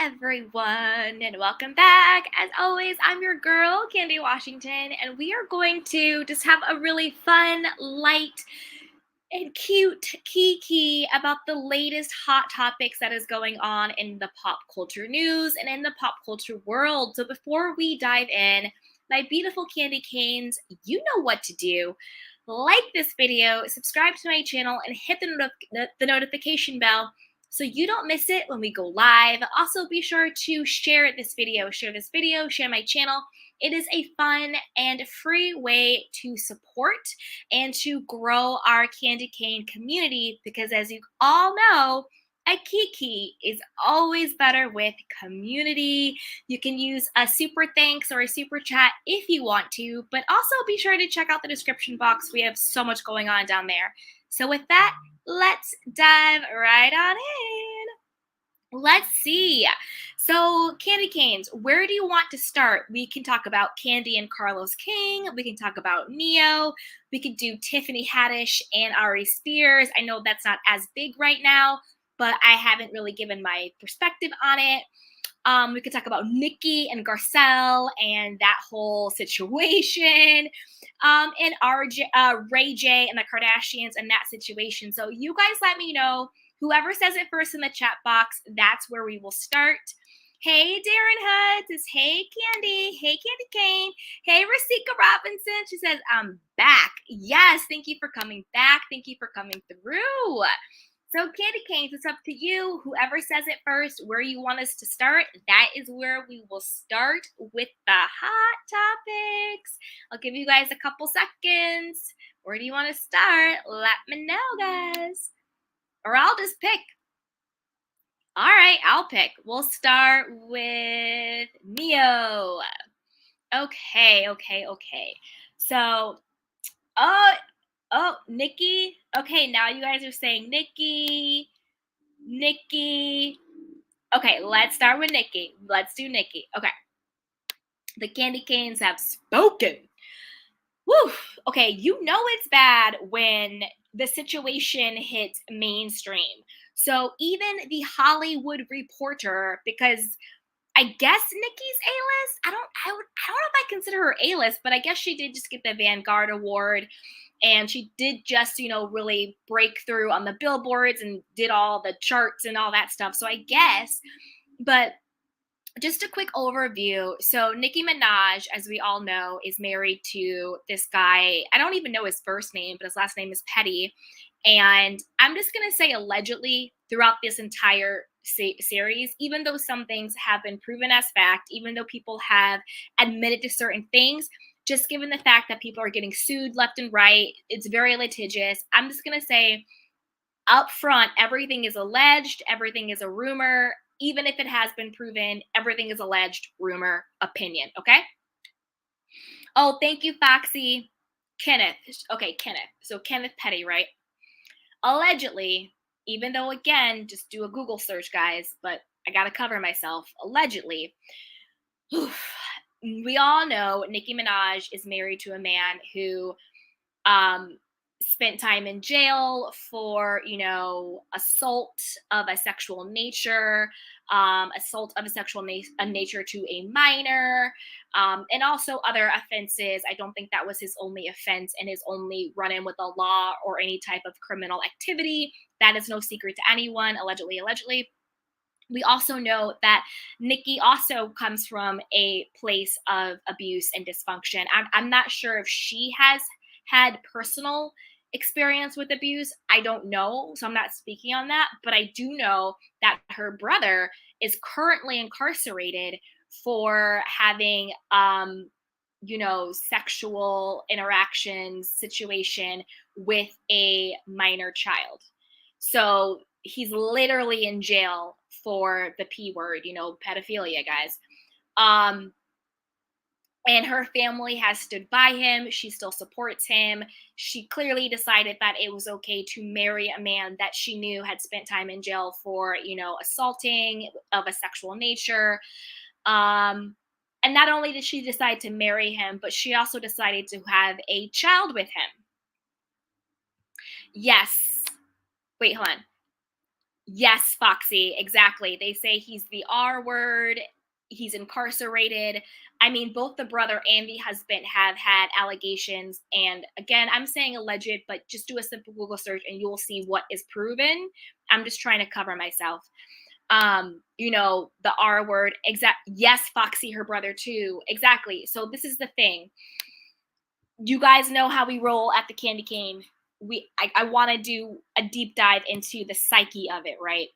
everyone, and welcome back. As always, I'm your girl, Kandi Washington, and we are going to just have a really fun, light, and cute kiki about the latest hot topics that is going on in the pop culture news and in the pop culture world. So before we dive in, my beautiful candy canes, you know what to do. Like this video, subscribe to my channel, and hit the notification bell so you don't miss it when we go live. Also, be sure to share this video, share my channel. It is a fun and free way to support and to grow our candy cane community because, as you all know, a kiki is always better with community. You can use a super thanks or a super chat if you want to, but also be sure to check out the description box. We have so much going on down there. So with that, let's dive right on in. Let's see. So, candy canes, where do you want to start? We can talk about Kandi and Carlos King. We can talk about Neyo. We could do Tiffany Haddish and Ari Spears. I know that's not as big right now, but I haven't really given my perspective on it. We could talk about Nicki and Garcelle and that whole situation, and Ray J and the Kardashians and that situation. So you guys let me know. Whoever says it first in the chat box, that's where we will start. Hey, Darren Hutz is hey, Kandi. Hey, Candy Cane. Hey, Rasika Robinson. She says, I'm back. Yes, thank you for coming back. Thank you for coming through. So, Candy Canes, it's up to you. Whoever says it first, where you want us to start, that is where we will start with the hot topics. I'll give you guys a couple seconds. Where do you want to start? Let me know, guys. Or I'll just pick. All right, I'll pick. We'll start with Neyo. Okay. So, Nicki. Okay, now you guys are saying Nicki. Okay, let's start with Nicki. Let's do Nicki. Okay. The candy canes have spoken. Woo! Okay, you know it's bad when the situation hits mainstream. So even the Hollywood Reporter, because I guess Nicki's A-list. I don't know if I consider her A-list, but I guess she did just get the Vanguard Award, and she did just, really break through on the billboards and did all the charts and all that stuff. So I guess, but just a quick overview. So Nicki Minaj, as we all know, is married to this guy. I don't even know his first name, but his last name is Petty. And I'm just going to say allegedly throughout this entire series, even though some things have been proven as fact, even though people have admitted to certain things, just given the fact that people are getting sued left and right, it's very litigious. I'm just going to say up front, everything is alleged, everything is a rumor. Even if it has been proven, everything is alleged, rumor, opinion, okay? Oh, thank you, Foxy. Kenneth. Okay, Kenneth. So Kenneth Petty, right? Allegedly, even though, again, just do a Google search, guys, but I got to cover myself. Allegedly, we all know Nicki Minaj is married to a man who spent time in jail for, assault of a sexual nature, nature to a minor, and also other offenses. I don't think that was his only offense and his only run-in with the law or any type of criminal activity. That is no secret to anyone, allegedly. We also know that Nicki also comes from a place of abuse and dysfunction. I'm not sure if she has had personal experience with abuse. I don't know, so I'm not speaking on that, but I do know that her brother is currently incarcerated for having sexual interactions situation with a minor child. So he's literally in jail for the P word, pedophilia, guys. And her family has stood by him. She still supports him. She clearly decided that it was okay to marry a man that she knew had spent time in jail for, assaulting of a sexual nature. And not only did she decide to marry him, but she also decided to have a child with him. Yes. Wait, hold on. Yes, Foxy, exactly. They say he's the R word, he's incarcerated. I mean, both the brother and the husband have had allegations. And again, I'm saying alleged, but just do a simple Google search and you'll see what is proven. I'm just trying to cover myself. The R word, exact. Yes, Foxy, her brother too. Exactly. So this is the thing. You guys know how we roll at the Candy Cane. I want to do a deep dive into the psyche of it, right?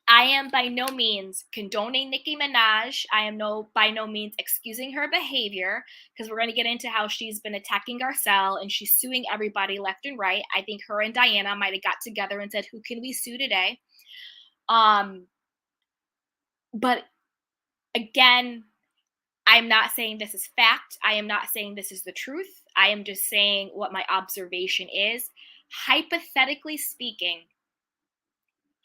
I am by no means condoning Nicki Minaj. I am by no means excusing her behavior because we're going to get into how she's been attacking Garcelle and she's suing everybody left and right. I think her and Diana might have got together and said, "Who can we sue today?" Um, but again, I'm not saying this is fact. I am not saying this is the truth. I am just saying what my observation is. Hypothetically speaking,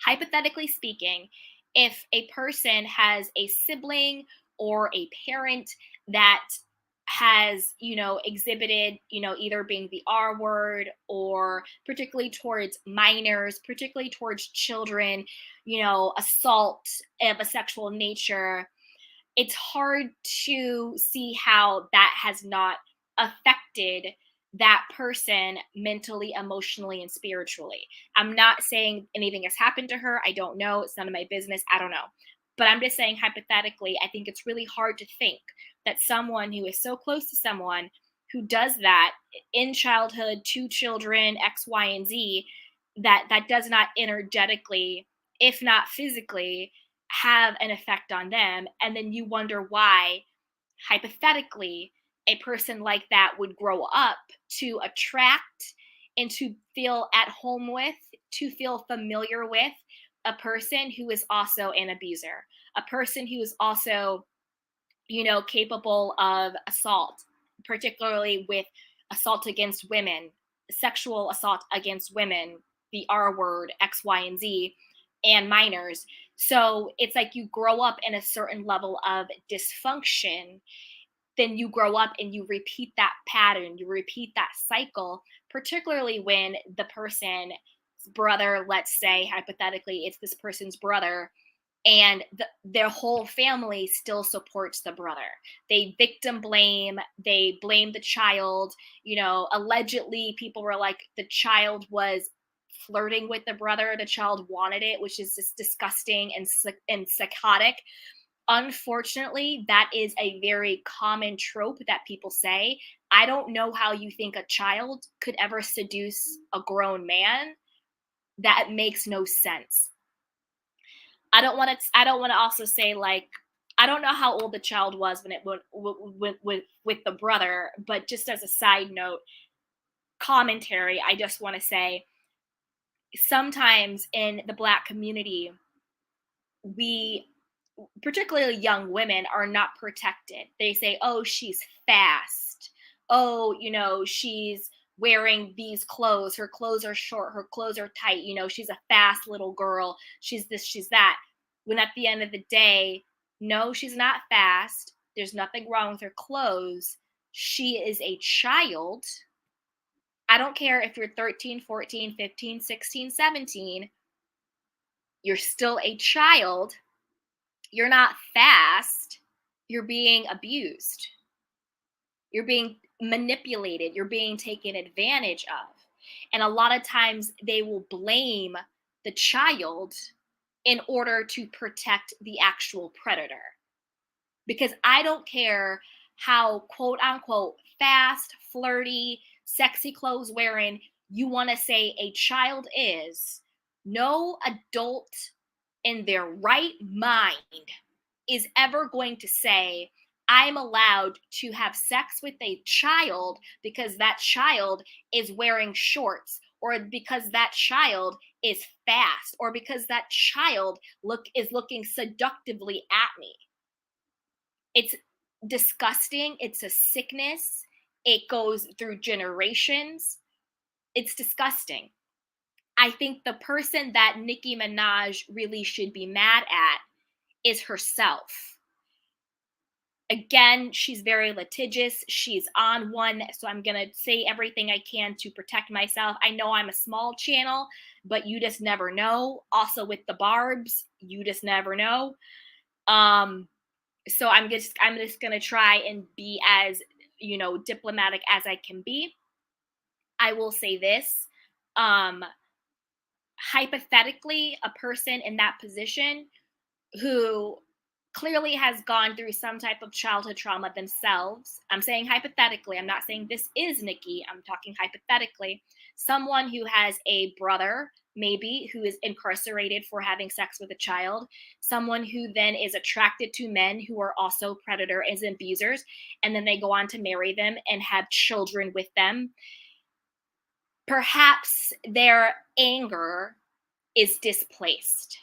hypothetically speaking, if a person has a sibling or a parent that has, exhibited, either being the R word or particularly towards minors, particularly towards children, assault of a sexual nature, it's hard to see how that has not affected that person mentally, emotionally, and spiritually. I'm not saying anything has happened to her. I don't know. It's none of my business. I don't know. But I'm just saying, hypothetically, I think it's really hard to think that someone who is so close to someone who does that in childhood to children, X, Y, and Z, that does not energetically, if not physically, have an effect on them. And then you wonder why, hypothetically, a person like that would grow up to attract and to feel at home with, to feel familiar with a person who is also an abuser, a person who is also, capable of assault, particularly with assault against women, sexual assault against women, the R word, X, Y, and Z, and minors. So it's like you grow up in a certain level of dysfunction, then you grow up and you repeat that pattern, you repeat that cycle, particularly when the person's brother, let's say hypothetically, it's this person's brother, and their whole family still supports the brother. They victim blame, they blame the child. Allegedly, people were like, the child was flirting with the brother, the child wanted it, which is just disgusting and psychotic. Unfortunately, that is a very common trope that people say. I don't know how you think a child could ever seduce a grown man. That makes no sense. I don't want to also say, like, I don't know how old the child was when it went with the brother, but just as a side note commentary, I just want to say sometimes in the Black community, we, particularly young women, are not protected. They say, "Oh, she's fast. Oh, she's wearing these clothes. Her clothes are short. Her clothes are tight. She's a fast little girl. She's this, she's that." When at the end of the day, no, she's not fast. There's nothing wrong with her clothes. She is a child. I don't care if you're 13, 14, 15, 16, 17. You're still a child. You're not fast. You're being abused. You're being manipulated. You're being taken advantage of. And a lot of times they will blame the child in order to protect the actual predator. Because I don't care how quote unquote fast, flirty, sexy clothes wearing you want to say a child is, no adult in their right mind is ever going to say, "I'm allowed to have sex with a child because that child is wearing shorts, or because that child is fast, or because that child is looking seductively at me." It's disgusting. It's a sickness. It goes through generations. It's disgusting. I think the person that Nicki Minaj really should be mad at is herself. Again, she's very litigious. She's on one. So I'm going to say everything I can to protect myself. I know I'm a small channel, but you just never know. Also, with the barbs, you just never know. Um, so I'm just going to try and be as, diplomatic as I can be. I will say this. Um, Hypothetically, a person in that position who clearly has gone through some type of childhood trauma themselves. I'm saying hypothetically, I'm not saying this is Nicki, I'm talking hypothetically. Someone who has a brother, maybe, who is incarcerated for having sex with a child, someone who then is attracted to men who are also predators and abusers, and then they go on to marry them and have children with them. Perhaps their anger is displaced.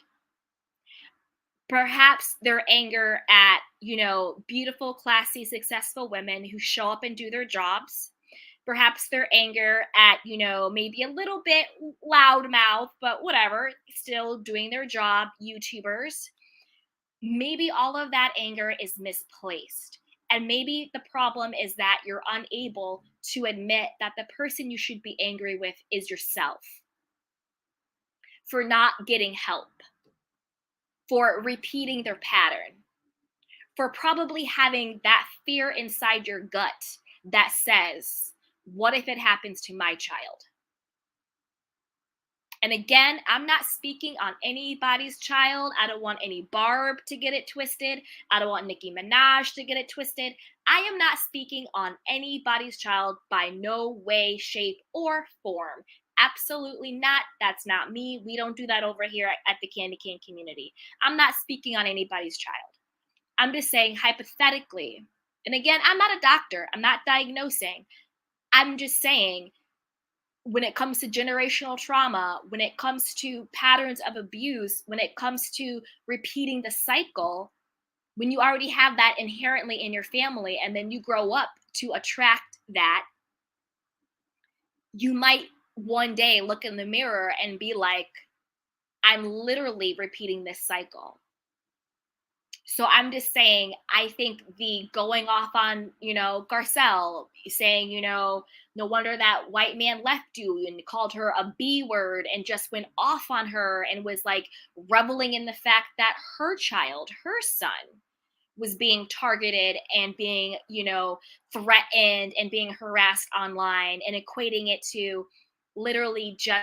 Perhaps their anger at, beautiful, classy, successful women who show up and do their jobs. Perhaps their anger at, maybe a little bit loudmouth, but whatever, still doing their job, YouTubers. Maybe all of that anger is misplaced. And maybe the problem is that you're unable to admit that the person you should be angry with is yourself for not getting help, for repeating their pattern, for probably having that fear inside your gut that says, what if it happens to my child? And again, I'm not speaking on anybody's child. I don't want any Barb to get it twisted. I don't want Nicki Minaj to get it twisted. I am not speaking on anybody's child by no way, shape, or form. Absolutely not. That's not me. We don't do that over here at the Candy Cane community. I'm not speaking on anybody's child. I'm just saying hypothetically. And again, I'm not a doctor. I'm not diagnosing. I'm just saying when it comes to generational trauma, when it comes to patterns of abuse, when it comes to repeating the cycle, when you already have that inherently in your family and then you grow up to attract that, you might one day look in the mirror and be like, I'm literally repeating this cycle. So I'm just saying, I think the going off on, Garcelle saying, no wonder that white man left you and called her a B word and just went off on her and was like reveling in the fact that her child, her son, was being targeted and being, threatened and being harassed online and equating it to literally just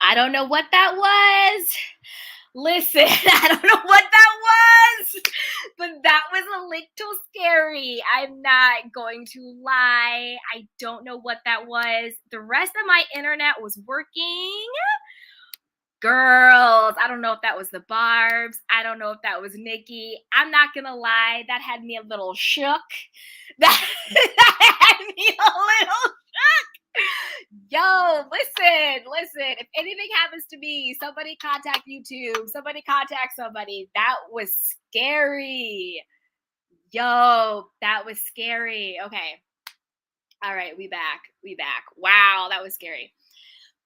I don't know what that was. Listen, I don't know what that was, but that was a little scary. I'm not going to lie. I don't know what that was. The rest of my internet was working. Girls, I don't know if that was the Barbs. I don't know if that was Nicki. I'm not gonna lie, that had me a little shook. That had me a little shook. Yo, listen. If anything happens to me, somebody contact YouTube. Somebody contact somebody. That was scary. Yo, that was scary. Okay. All right, we back. We back. Wow, that was scary.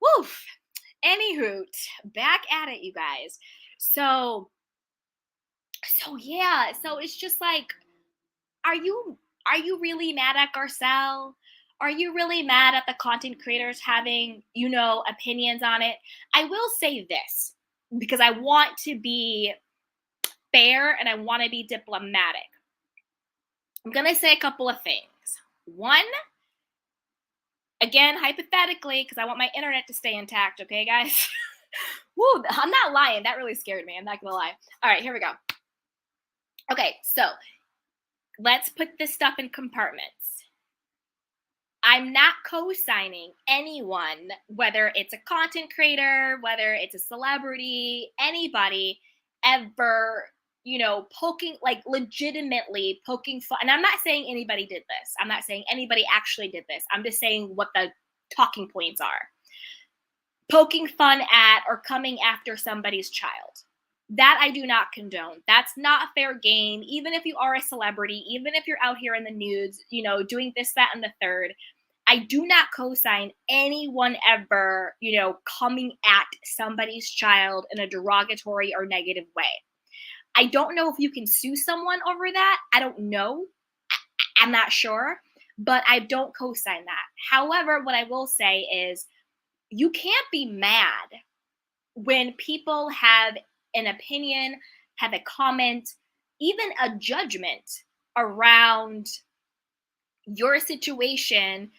Woof. Anywho, back at it, you guys. So yeah, so it's just like, are you really mad at Garcelle? Are you really mad at the content creators having, opinions on it? I will say this because I want to be fair and I want to be diplomatic. I'm going to say a couple of things. One, again, hypothetically, because I want my internet to stay intact, okay, guys? Woo, I'm not lying. That really scared me. I'm not going to lie. All right, here we go. Okay, so let's put this stuff in compartments. I'm not co-signing anyone, whether it's a content creator, whether it's a celebrity, anybody ever, legitimately poking fun. And I'm not saying anybody did this. I'm not saying anybody actually did this. I'm just saying what the talking points are. Poking fun at or coming after somebody's child. That I do not condone. That's not a fair game. Even if you are a celebrity, even if you're out here in the news, doing this, that, and the third, I do not co-sign anyone ever, coming at somebody's child in a derogatory or negative way. I don't know if you can sue someone over that. I don't know. I'm not sure, but I don't co-sign that. However, what I will say is you can't be mad when people have an opinion, have a comment, even a judgment around your situation,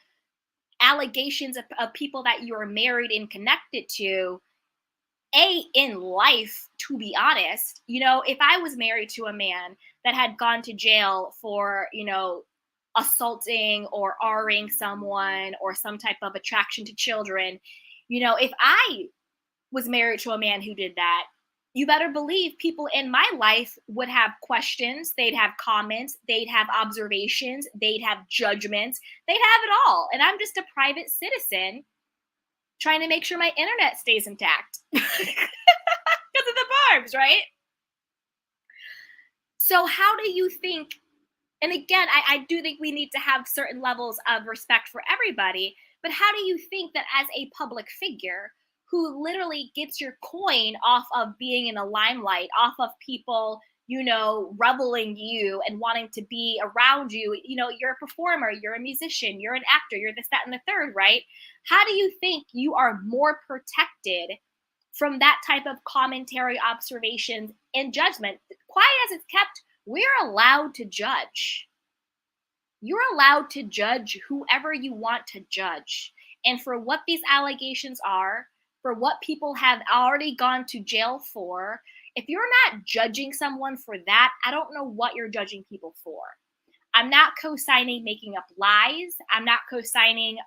allegations of people that you're married and connected to, in life, to be honest. If I was married to a man that had gone to jail for, assaulting or R-ing someone or some type of attraction to children, if I was married to a man who did that, you better believe people in my life would have questions, they'd have comments, they'd have observations, they'd have judgments, they'd have it all. And I'm just a private citizen trying to make sure my internet stays intact because of the barbs, right? So how do you think, and again, I do think we need to have certain levels of respect for everybody, but how do you think that as a public figure who literally gets your coin off of being in the limelight, off of people, reveling you and wanting to be around you, you're a performer, you're a musician, you're an actor, you're this, that, and the third, right? How do you think you are more protected from that type of commentary, observations, and judgment? Quiet as it's kept, we're allowed to judge. You're allowed to judge whoever you want to judge. And for what these allegations are, for what people have already gone to jail for, if you're not judging someone for that, I don't know what you're judging people for. I'm not co-signing making up lies. I'm not co-signing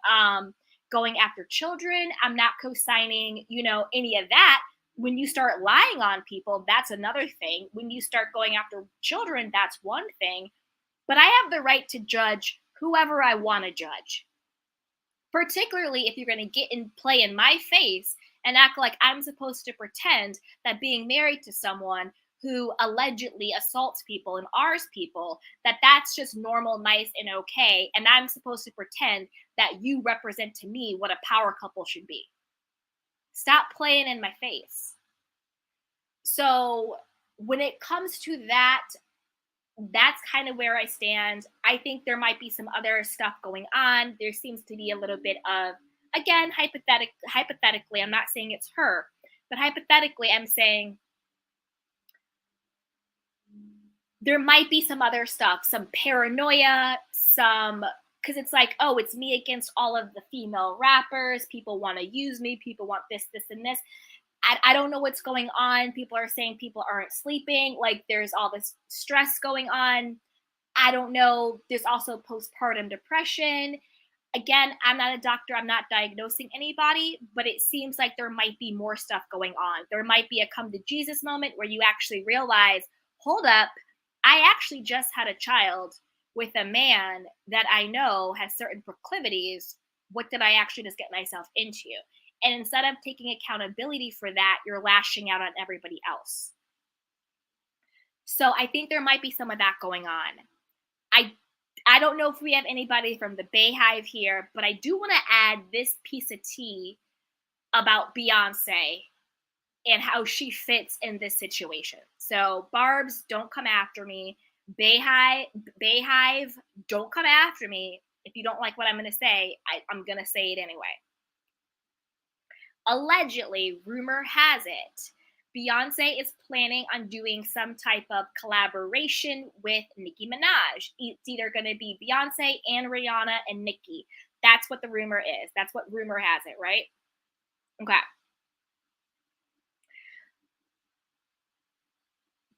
going after children. I'm not co-signing, any of that. When you start lying on people, that's another thing. When you start going after children, that's one thing. But I have the right to judge whoever I want to judge. Particularly if you're going to get in play in my face and act like I'm supposed to pretend that being married to someone who allegedly assaults people and R's people, that's just normal, nice, and okay. And I'm supposed to pretend that you represent to me what a power couple should be. Stop playing in my face. So when it comes to that, that's kind of where I stand. I think there might be some other stuff going on. There seems to be a little bit of, again, hypothetically, I'm not saying it's her, but hypothetically, I'm saying there might be some other stuff, some paranoia, some because it's like, oh, it's me against all of the female rappers. People want to use me. People want this, this, and this. I don't know what's going on. People are saying people aren't sleeping. Like there's all this stress going on. I don't know. There's also postpartum depression. Again, I'm not a doctor. I'm not diagnosing anybody, but it seems like there might be more stuff going on. There might be a come to Jesus moment where you actually realize, hold up, I actually just had a child with a man that I know has certain proclivities. What did I actually just get myself into? And instead of taking accountability for that, you're lashing out on everybody else. So I think there might be some of that going on. I I don't know if we have anybody from the Bayhive here, but I do want to add this piece of tea about Beyonce and how she fits in this situation. So Barb's, don't come after me. Bayhive, don't come after me. If you don't like what I'm going to say, I'm going to say it anyway. Allegedly, rumor has it, Beyonce is planning on doing some type of collaboration with Nicki Minaj. It's either going to be Beyonce and Rihanna and Nicki. That's what the rumor is. That's what rumor has it, right? Okay.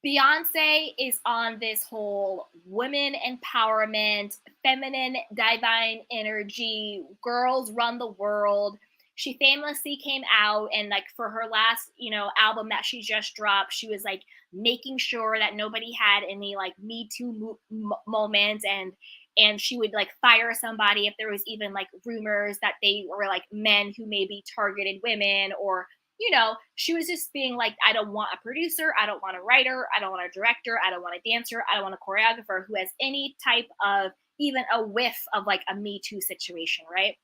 Beyonce is on this whole women empowerment, feminine, divine energy, girls run the world. She famously came out and like for her last, album that she just dropped, she was like making sure that nobody had any like Me Too moments, and she would like fire somebody if there was even like rumors that they were like men who maybe targeted women, or she was just being like, I don't want a producer, I don't want a writer, I don't want a director, I don't want a dancer, I don't want a choreographer who has any type of even a whiff of like a Me Too situation, right?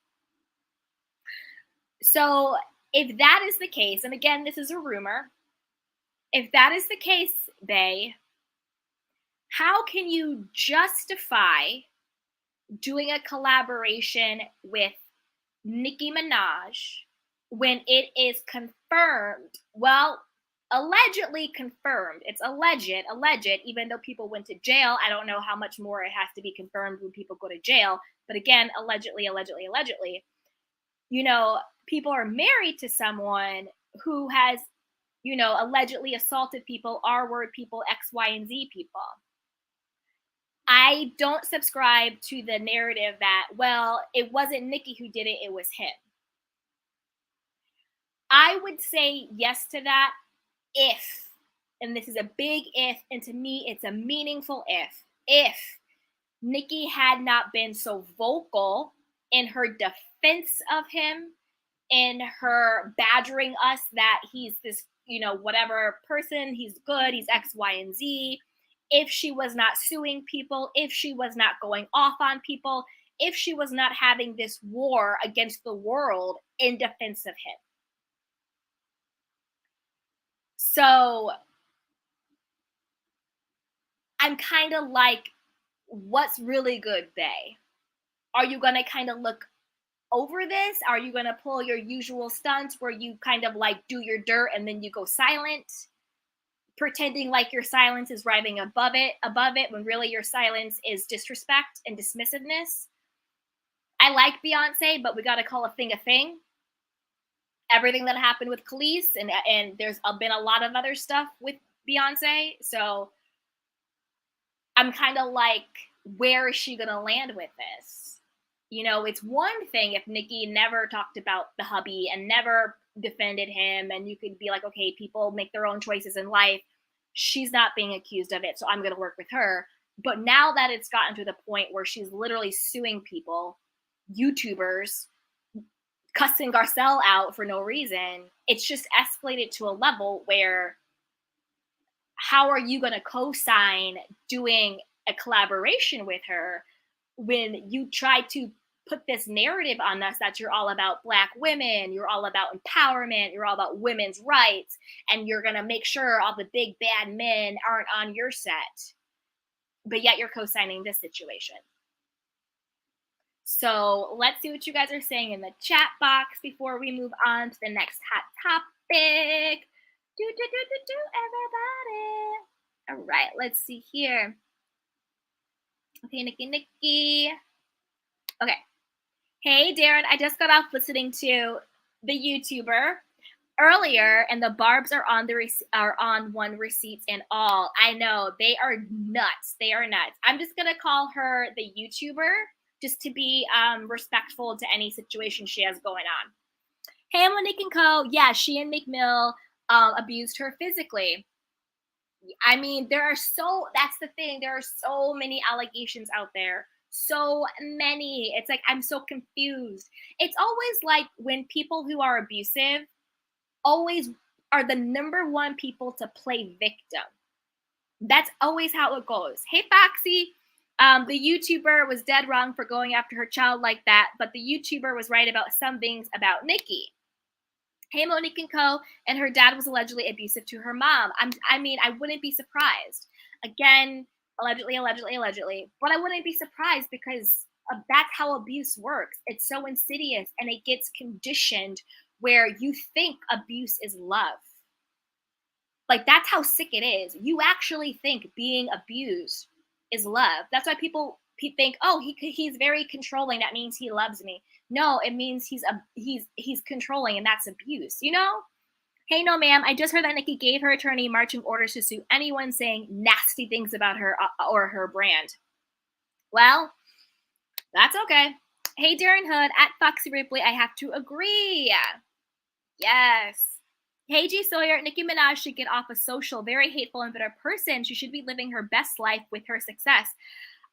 So if that is the case, and again, this is a rumor, if that is the case, Bay, how can you justify doing a collaboration with Nicki Minaj when it is confirmed? Well, allegedly confirmed. It's alleged, even though people went to jail. I don't know how much more it has to be confirmed when people go to jail. But again, allegedly. People are married to someone who has, allegedly assaulted people, R word people, X, Y, and Z people. I don't subscribe to the narrative that, well, it wasn't Nicki who did it, it was him. I would say yes to that if, and this is a big if, and to me it's a meaningful if Nicki had not been so vocal in her defense of him, in her badgering us that he's this, whatever person, he's good, he's X, Y, and Z. If she was not suing people, if she was not going off on people, if she was not having this war against the world in defense of him. So I'm kind of like, what's really good, Bay? Are you going to kind of look over this? Are you going to pull your usual stunts where you kind of like do your dirt and then you go silent, pretending like your silence is rising above it when really your silence is disrespect and dismissiveness? I like Beyonce, but we got to call a thing a thing. Everything that happened with Khalees, and there's been a lot of other stuff with Beyonce, so I'm kind of like, where is she going to land with this? It's one thing if Nicki never talked about the hubby and never defended him, and you could be like, okay, people make their own choices in life. She's not being accused of it, so I'm going to work with her. But now that it's gotten to the point where she's literally suing people, YouTubers, cussing Garcelle out for no reason, it's just escalated to a level where how are you going to co-sign doing a collaboration with her when you try to put this narrative on us that you're all about Black women, you're all about empowerment, you're all about women's rights, and you're going to make sure all the big bad men aren't on your set, but yet you're co-signing this situation. So let's see what you guys are saying in the chat box before we move on to the next hot topic. Everybody. All right, let's see here. Okay, Nicki. Okay. Hey, Darren, I just got off listening to the YouTuber earlier, and the barbs are on are on one receipts and all. I know they are nuts. They are nuts. I'm just gonna call her the YouTuber just to be respectful to any situation she has going on. Hey, Monique and Co. Yeah, she and McMill abused her physically. I mean, that's the thing. There are so many allegations out there. So many. It's like, I'm so confused. It's always like when people who are abusive always are the number one people to play victim. That's always how it goes. Hey, Foxy. The YouTuber was dead wrong for going after her child like that, but the YouTuber was right about some things about Nicki. Hey, Monique and Co. And her dad was allegedly abusive to her mom. I mean, I wouldn't be surprised. Again, allegedly, allegedly, allegedly. But I wouldn't be surprised because that's how abuse works. It's so insidious and it gets conditioned where you think abuse is love. Like, that's how sick it is. You actually think being abused is love. That's why people think, oh, he's very controlling. That means he loves me. No, it means he's controlling, and that's abuse. You know? Hey, no, ma'am. I just heard that Nicki gave her attorney marching orders to sue anyone saying nasty things about her or her brand. Well, that's okay. Hey, Darren Hood at Foxy Ripley. I have to agree. Yes. Hey, G Sawyer, Nicki Minaj should get off of social. Very hateful and bitter person. She should be living her best life with her success.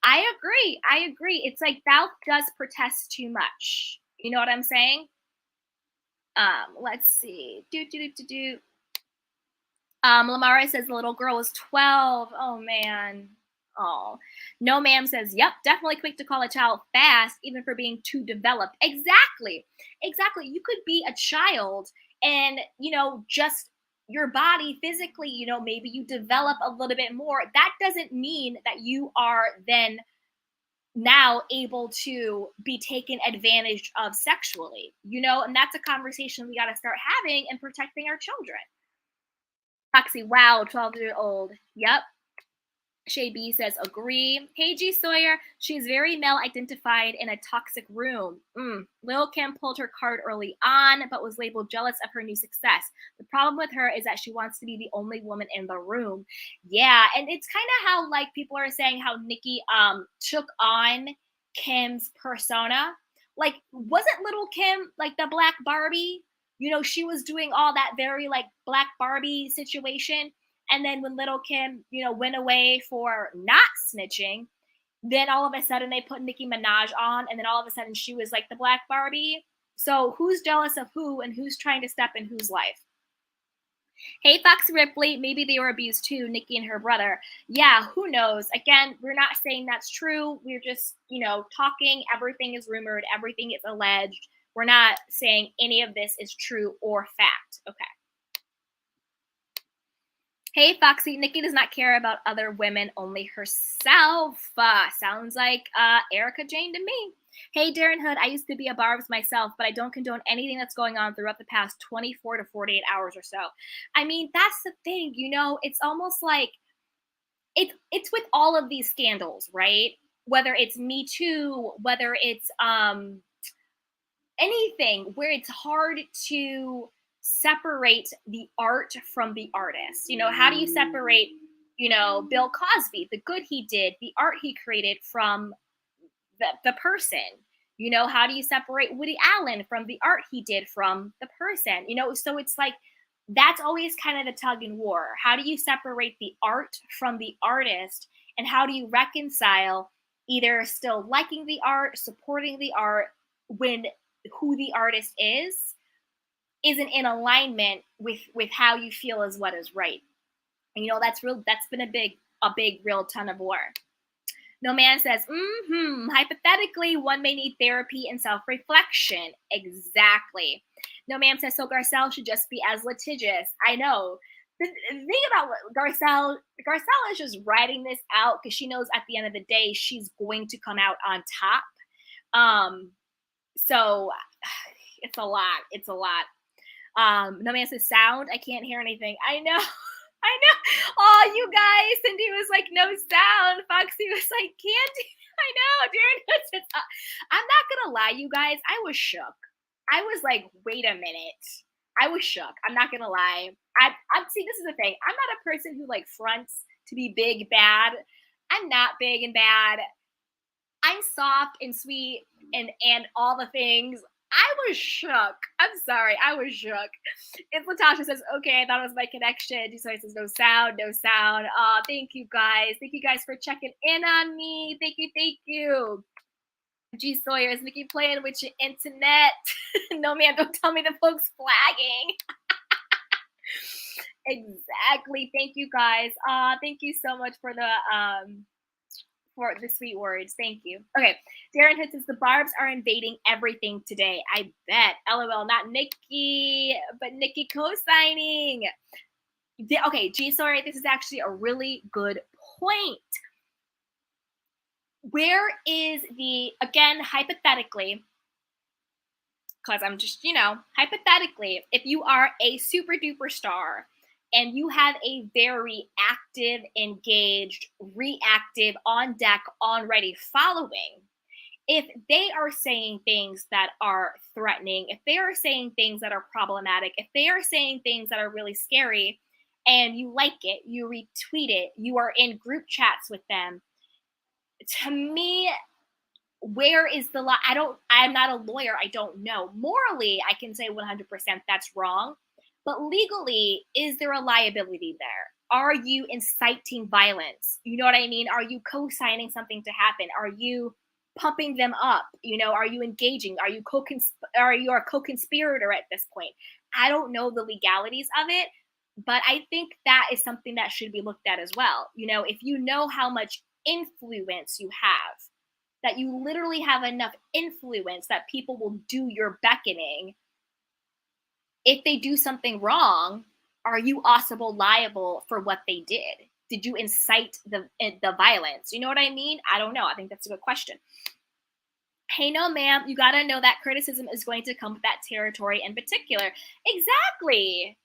I agree. I agree. It's like Val does protest too much. You know what I'm saying? Let's see. Lamara says the little girl was 12. Oh man. Oh. No ma'am says, yep, definitely quick to call a child fast, even for being too developed. Exactly. Exactly. You could be a child and, just your body physically, maybe you develop a little bit more. That doesn't mean that you are then now able to be taken advantage of sexually, and that's a conversation we got to start having and protecting our children. Foxy, wow, 12-year-old. Yep. Shay B says, agree. Hey, G Sawyer, she's very male identified in a toxic room. Lil Kim pulled her card early on, but was labeled jealous of her new success. The problem with her is that she wants to be the only woman in the room. Yeah, and it's kind of how, like, people are saying how Nicki took on Kim's persona. Like, wasn't Little Kim like the Black Barbie? She was doing all that very, like, Black Barbie situation. And then when Little Kim, went away for not snitching, then all of a sudden they put Nicki Minaj on, and then all of a sudden she was like the Black Barbie. So who's jealous of who, and who's trying to step in whose life? Hey, Fox Ripley, maybe they were abused too, Nicki and her brother. Yeah, who knows? Again, we're not saying that's true. We're just, talking. Everything is rumored. Everything is alleged. We're not saying any of this is true or fact. Okay. Hey, Foxy, Nicki does not care about other women, only herself. Sounds like Erica Jane to me. Hey, Darren Hood, I used to be a barbs myself, but I don't condone anything that's going on throughout the past 24 to 48 hours or so. I mean, that's the thing, it's almost like it's with all of these scandals, right? Whether it's Me Too, whether it's anything where it's hard to separate the art from the artist. How do you separate, Bill Cosby, the good he did, the art he created from the person? How do you separate Woody Allen from the art he did from the person? So it's like that's always kind of the tug and war. How do you separate the art from the artist? And how do you reconcile either still liking the art, supporting the art, when who the artist isn't in alignment with how you feel is what is right? And that's been a big real ton of war. No man says, hypothetically, one may need therapy and self-reflection. Exactly. No man says, so Garcelle should just be as litigious. I know. The thing about Garcelle is just writing this out because she knows at the end of the day she's going to come out on top. So it's a lot. It's a lot. No man says sound. I can't hear anything. I know. I know. Oh, you guys. Cindy was like, no sound. Foxy was like, Kandi. I know, dude. I'm not gonna lie, you guys. I was shook. I was like, wait a minute. I was shook. I'm not gonna lie. I'm see. This is the thing. I'm not a person who like fronts to be big bad. I'm not big and bad. I'm soft and sweet and all the things. I was shook. I'm sorry. I was shook. If Latasha says, okay, I thought it was my connection. So he says, no sound, no sound. Thank you guys. Thank you guys for checking in on me. Thank you. Thank you. G Sawyer, is Nicki playing with your internet? No, man, don't tell me the folks flagging. Exactly. Thank you guys. Thank you so much for the sweet words. Thank you. Okay. Darren Hood says the Barbs are invading everything today. I bet. LOL. Not Nicki, but Nicki co-signing. Okay, G, sorry. This is actually a really good point. Where is again, hypothetically, because I'm just, hypothetically, if you are a super duper star and you have a very active, engaged, reactive, on deck, on ready following, if they are saying things that are threatening, if they are saying things that are problematic, if they are saying things that are really scary, and you like it, you retweet it, you are in group chats with them, to me, where is the line? I'm not a lawyer. I don't know. Morally, I can say 100% that's wrong. But legally, is there a liability there? Are you inciting violence? You know what I mean? Are you co-signing something to happen? Are you pumping them up? Are you engaging? Are you a co-conspirator at this point? I don't know the legalities of it, but I think that is something that should be looked at as well. If you know how much influence you have, that you literally have enough influence that people will do your beckoning. If they do something wrong, are you also liable for what they did? Did you incite the violence? You know what I mean? I don't know. I think that's a good question. Hey, no, ma'am, you got to know that criticism is going to come with that territory in particular. Exactly.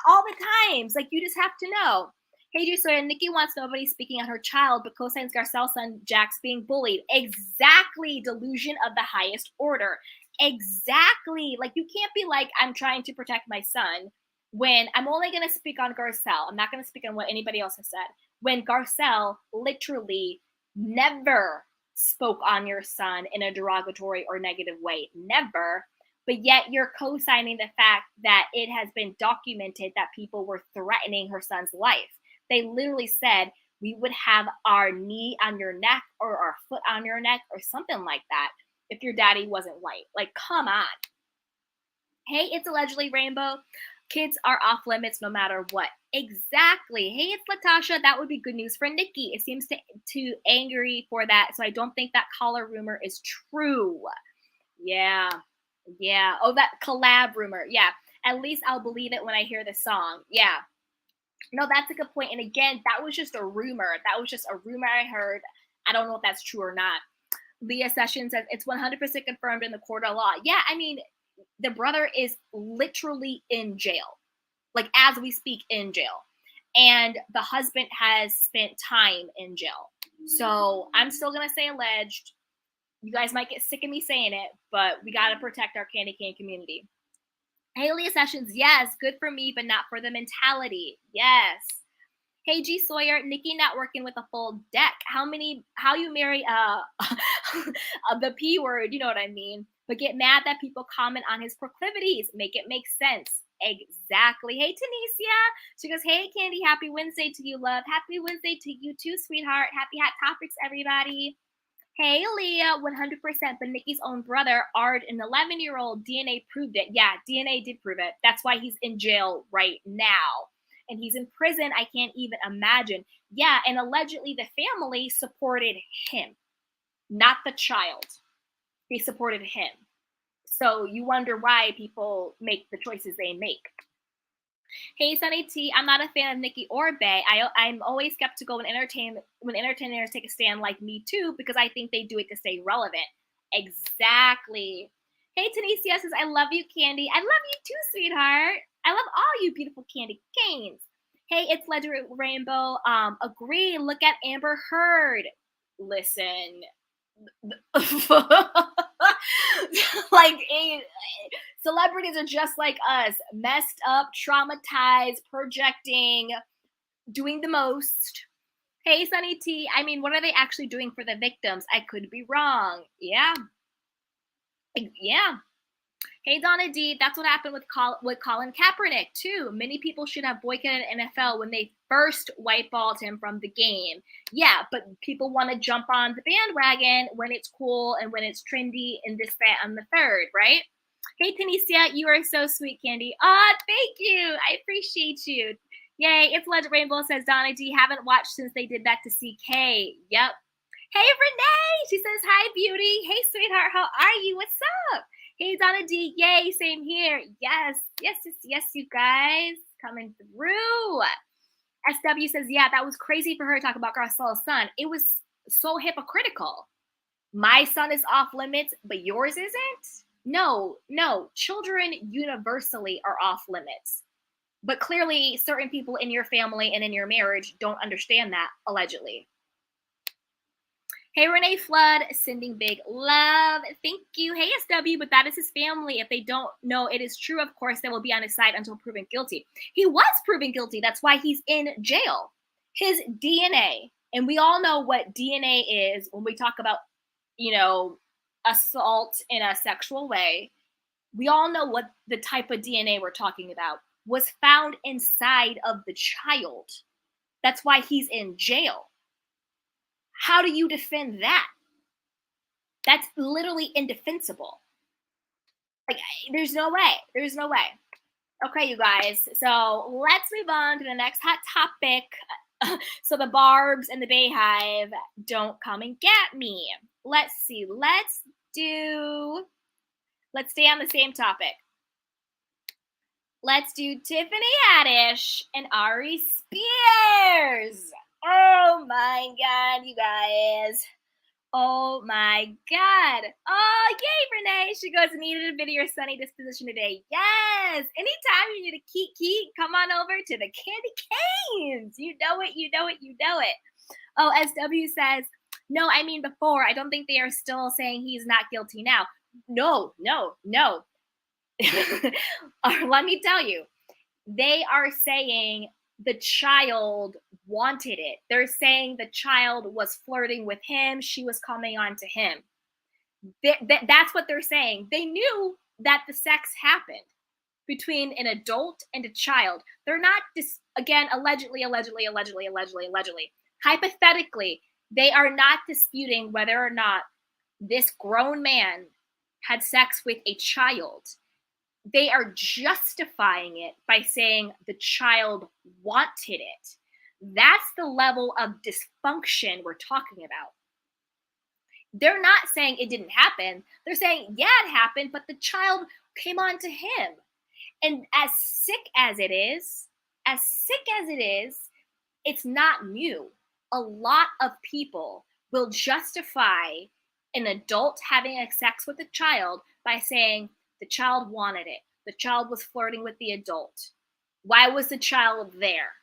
All the times. Like, you just have to know. Hey, Drew Sawyer, Nicki wants nobody speaking on her child, but co-signs Garcelle's son Jax being bullied. Exactly. Delusion of the highest order. Exactly. Like, you can't be like, I'm trying to protect my son, when I'm only going to speak on Garcelle. I'm not going to speak on what anybody else has said. When Garcelle literally never spoke on your son in a derogatory or negative way. Never. But yet you're co-signing the fact that it has been documented that people were threatening her son's life. They literally said, we would have our knee on your neck or our foot on your neck or something like that if your daddy wasn't white. Like, come on. Hey, it's allegedly Rainbow. Kids are off limits no matter what. Exactly. Hey, it's Latasha. That would be good news for Nicki. It seems to angry for that, so I don't think that collar rumor is true. Yeah. Oh, that collab rumor. Yeah. At least I'll believe it when I hear the song. Yeah. No, that's a good point. And again, that was just a rumor. That was just a rumor I heard. I don't know if that's true or not. Leah Sessions says it's 100% confirmed in the court of law. Yeah, I mean, the brother is literally in jail, like as we speak, in jail. And the husband has spent time in jail. So I'm still going to say alleged. You guys might get sick of me saying it, but we got to protect our candy cane community. Hey, Leah Sessions, yes, good for me, but not for the mentality. Yes. Hey, G Sawyer, Nicki not working with a full deck. How you marry the P word, you know what I mean? But get mad that people comment on his proclivities. Make it make sense. Exactly. Hey, Tanisha. She goes, hey, Kandi, happy Wednesday to you, love. Happy Wednesday to you too, sweetheart. Happy Hot Topics, everybody. Hey, Leah, 100%. But Nicki's own brother, Ard, an 11-year-old, DNA proved it. Yeah, DNA did prove it. That's why he's in jail right now. And he's in prison. I can't even imagine. Yeah, and allegedly the family supported him, not the child. They supported him. So you wonder why people make the choices they make. Hey, Sunny T, I'm not a fan of Nicki or Bay. I'm always skeptical when entertainers take a stand like Me Too, because I think they do it to stay relevant. Exactly. Hey, Tanisha says, I love you, Kandi. I love you too, sweetheart. I love all you beautiful candy canes. Hey, it's Ledger Rainbow. Agree. Look at Amber Heard. listen, like celebrities are just like us, messed up, traumatized, projecting, doing the most. Hey, Sunny T. I mean, what are they actually doing for the victims? I could be wrong. Yeah. Yeah. Hey, Donna D. That's what happened with Colin Kaepernick, too. Many people should have boycotted NFL when they first whiteballed him from the game. Yeah, but people want to jump on the bandwagon when it's cool and when it's trendy and this, that, and the third, right? Hey, Tanisha, you are so sweet, Kandi. Thank you. I appreciate you. Yay, it's Legend Rainbow, says Donna D. Haven't watched since they did Back to CK. Yep. Hey, Renee. She says, hi, beauty. Hey, sweetheart. How are you? What's up? Hey, Donna D. Yay, same here. Yes, yes, yes, yes, you guys. Coming through. SW says, yeah, that was crazy for her to talk about Garcelle's son. It was so hypocritical. My son is off limits, but yours isn't? No, children universally are off limits. But clearly, certain people in your family and in your marriage don't understand that, allegedly. Hey, Renee Flood, sending big love. Thank you. Hey, SW, but that is his family. If they don't know it is true, of course, they will be on his side until proven guilty. He was proven guilty. That's why he's in jail. His DNA, and we all know what DNA is when we talk about, assault in a sexual way. We all know what the type of DNA we're talking about was found inside of the child. That's why he's in jail. How do you defend that? That's literally indefensible. Like, there's no way. There's no way. Okay, you guys. So let's move on to the next hot topic. So the Barbs and the Bayhive don't come and get me. Let's see. Let's stay on the same topic. Let's do Tiffany Haddish and Ari Spears. Oh my God, you guys. Oh my God. Oh, yay, Renee. She goes, needed a bit of your sunny disposition today. Yes. Anytime you need a keek, come on over to the Candy Canes. You know it, you know it, you know it. Oh, SW says, no, I mean before. I don't think they are still saying he's not guilty now. No. Let me tell you, they are saying the child wanted it. They're saying the child was flirting with him. She was coming on to him. That's what they're saying. They knew that the sex happened between an adult and a child. They're not again, allegedly. Hypothetically, they are not disputing whether or not this grown man had sex with a child. They are justifying it by saying the child wanted it. That's the level of dysfunction we're talking about. They're not saying it didn't happen. They're saying, yeah, it happened, but the child came on to him. And as sick as it is, it's not new. A lot of people will justify an adult having sex with a child by saying the child wanted it. The child was flirting with the adult. Why was the child there?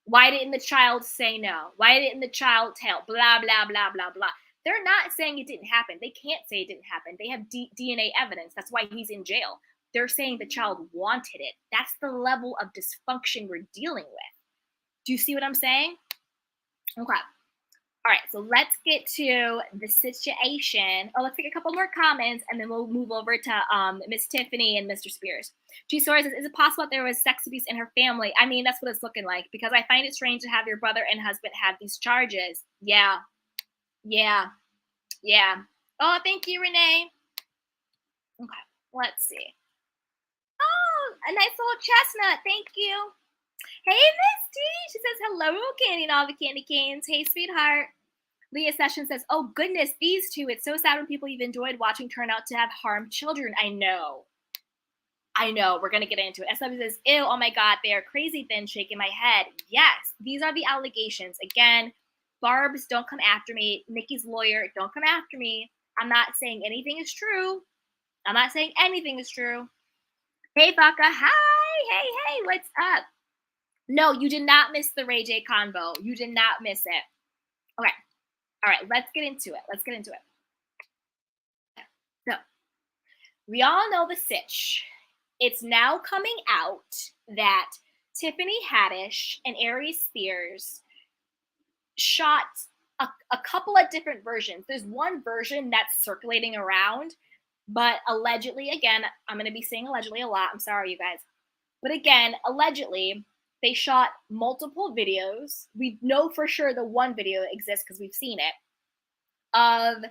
Why didn't the child say no? Why didn't the child tell? Blah, blah, blah, blah, blah. They're not saying it didn't happen. They can't say it didn't happen. They have DNA evidence. That's why he's in jail. They're saying the child wanted it. That's the level of dysfunction we're dealing with. Do you see what I'm saying? Okay. All right, so let's get to the situation. Oh, let's take a couple more comments, and then we'll move over to Miss Tiffany and Mr. Spears. G. Soares says, is it possible that there was sex abuse in her family? I mean, that's what it's looking like, because I find it strange to have your brother and husband have these charges. Yeah. Oh, thank you, Renee. Okay, let's see. Oh, a nice little chestnut. Thank you. Hey, Miss T. She says, hello, Candy and all the candy canes. Hey, sweetheart. Leah Sessions says, oh, goodness, these two. It's so sad when people you've enjoyed watching turn out to have harmed children. I know. We're going to get into it. SW says, ew, oh, my God, they are crazy thin, shaking my head. Yes, these are the allegations. Again, Barb's, don't come after me. Nikki's lawyer, don't come after me. I'm not saying anything is true. Hey, Baka. Hi. Hey, what's up? No, you did not miss the Ray J convo. You did not miss it. Okay. All right, let's get into it. Let's get into it. So, we all know the sitch. It's now coming out that Tiffany Haddish and Aries Spears shot a couple of different versions. There's one version that's circulating around, but allegedly, again, I'm going to be saying allegedly a lot. I'm sorry, you guys. But again, allegedly, they shot multiple videos. We know for sure the one video exists because we've seen it, of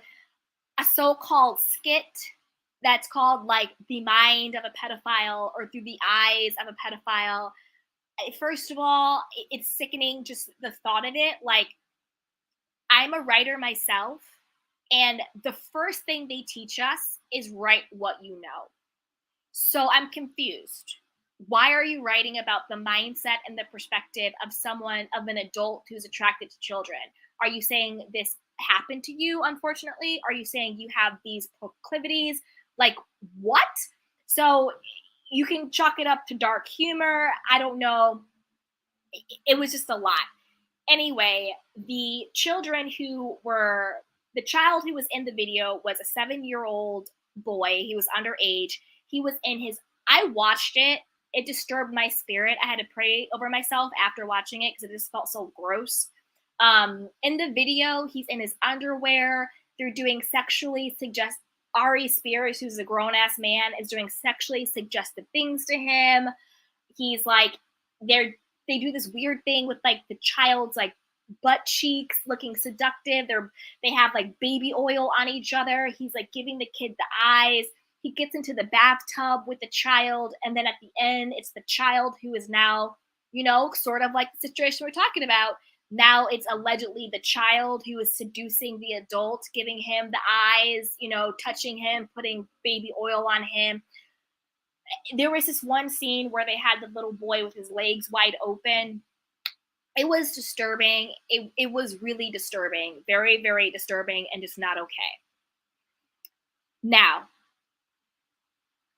a so-called skit that's called like the mind of a pedophile or through the eyes of a pedophile. First of all, it's sickening just the thought of it. Like, I'm a writer myself, and the first thing they teach us is write what you know. So I'm confused. Why are you writing about the mindset and the perspective of someone, of an adult who's attracted to children? Are you saying this happened to you, unfortunately? Are you saying you have these proclivities? Like, what? So you can chalk it up to dark humor. I don't know. It was just a lot. Anyway, the child who was in the video was a 7-year-old boy. He was underage. He was in his, I watched it. It disturbed my spirit. I had to pray over myself after watching it because it just felt so gross. In the video, he's in his underwear. They're doing sexually suggest. Ari Spears, who's a grown ass man, is doing sexually suggestive things to him. He's like, they do this weird thing with like the child's like butt cheeks looking seductive. They have like baby oil on each other. He's like giving the kid the eyes. He gets into the bathtub with the child, and then at the end, it's the child who is now, sort of like the situation we're talking about. Now it's allegedly the child who is seducing the adult, giving him the eyes, touching him, putting baby oil on him. There was this one scene where they had the little boy with his legs wide open. It was disturbing. It was really disturbing. Very, very disturbing, and just not okay. Now,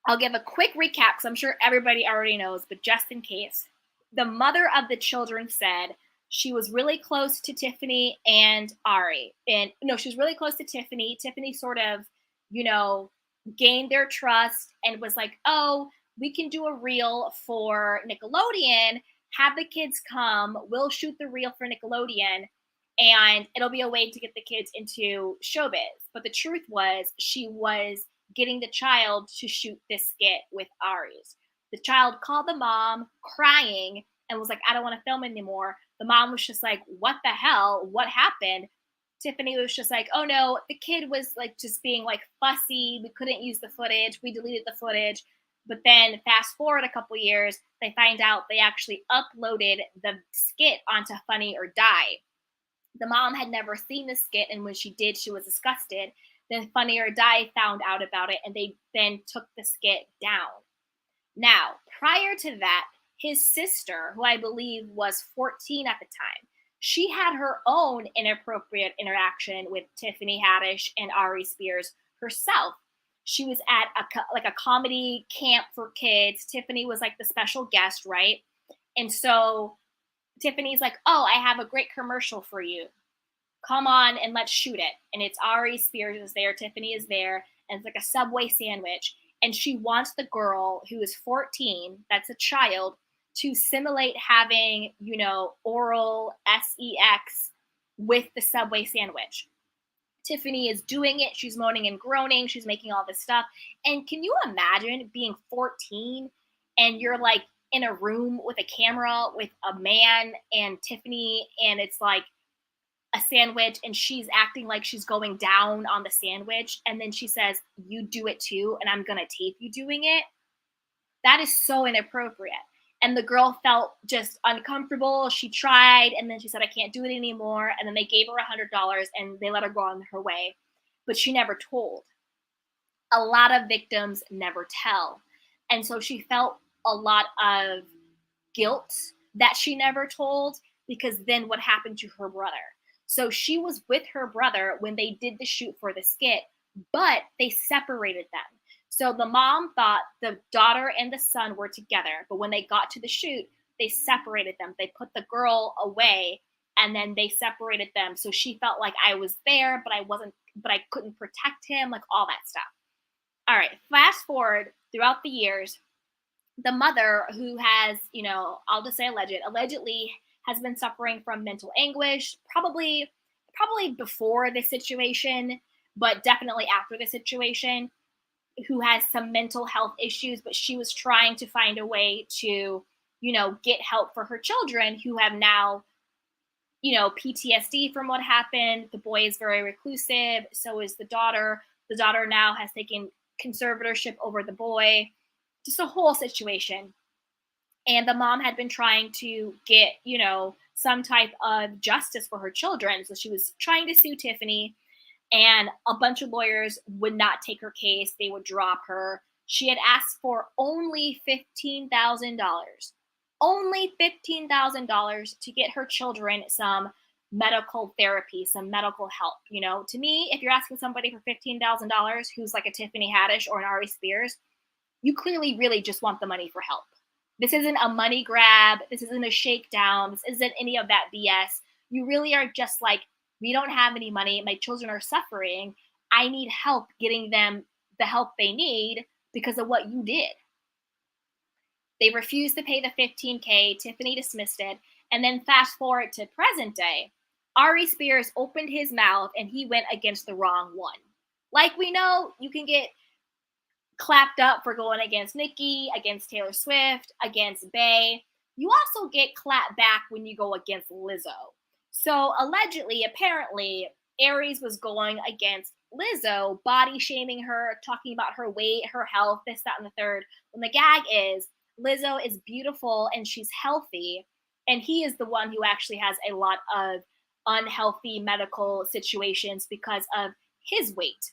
I'll give a quick recap because I'm sure everybody already knows, but just in case. The mother of the children said she was really close to Tiffany and Ari. And no, she was really close to Tiffany. Tiffany sort of, gained their trust and was like, oh, we can do a reel for Nickelodeon, have the kids come, we'll shoot the reel for Nickelodeon, and it'll be a way to get the kids into showbiz. But the truth was, she was getting the child to shoot this skit with Aries. The child called the mom crying and was like, I don't want to film anymore. The mom was just like, what the hell? What happened? Tiffany was just like, oh no, the kid was like just being like fussy. We couldn't use the footage. We deleted the footage. But then fast forward a couple years, they find out they actually uploaded the skit onto Funny or Die. The mom had never seen the skit, and when she did, she was disgusted. Then Funny or Die found out about it, and they then took the skit down. Now, prior to that, his sister, who I believe was 14 at the time, she had her own inappropriate interaction with Tiffany Haddish and Ari Spears herself. She was at a comedy camp for kids. Tiffany was like the special guest, right? And so Tiffany's like, oh, I have a great commercial for you. Come on and let's shoot it. And it's Ari Spears is there, Tiffany is there, and it's like a Subway sandwich. And she wants the girl who is 14, that's a child, to simulate having, oral sex with the Subway sandwich. Tiffany is doing it. She's moaning and groaning. She's making all this stuff. And can you imagine being 14 and you're like in a room with a camera with a man and Tiffany, and it's like a sandwich, and she's acting like she's going down on the sandwich. And then she says, you do it too, and I'm going to tape you doing it. That is so inappropriate. And the girl felt just uncomfortable. She tried, and then she said, I can't do it anymore. And then they gave her $100 and they let her go on her way. But she never told. A lot of victims never tell. And so she felt a lot of guilt that she never told, because then what happened to her brother? So she was with her brother when they did the shoot for the skit, but they separated them. So the mom thought the daughter and the son were together, but when they got to the shoot, they separated them. They put the girl away and then they separated them. So she felt like I was there, but I couldn't protect him, like all that stuff. All right, fast forward throughout the years, the mother who has, I'll just say allegedly has been suffering from mental anguish, probably before this situation, but definitely after the situation, who has some mental health issues, but she was trying to find a way to, get help for her children who have now, PTSD from what happened. The boy is very reclusive, so is the daughter. The daughter now has taken conservatorship over the boy. Just a whole situation. And the mom had been trying to get, some type of justice for her children. So she was trying to sue Tiffany, and a bunch of lawyers would not take her case. They would drop her. She had asked for only $15,000, only $15,000 to get her children some medical therapy, some medical help. To me, if you're asking somebody for $15,000 who's like a Tiffany Haddish or an Ari Spears, you clearly really just want the money for help. This isn't a money grab. This isn't a shakedown. This isn't any of that BS. You really are just like, we don't have any money. My children are suffering. I need help getting them the help they need because of what you did. They refused to pay the $15K. Tiffany dismissed it. And then fast forward to present day, Ari Spears opened his mouth and he went against the wrong one. Like we know, you can get clapped up for going against Nicki, against Taylor Swift, against Bey. You also get clapped back when you go against Lizzo. So allegedly, apparently, Aries was going against Lizzo, body shaming her, talking about her weight, her health, this, that, and the third. When the gag is, Lizzo is beautiful and she's healthy, and he is the one who actually has a lot of unhealthy medical situations because of his weight.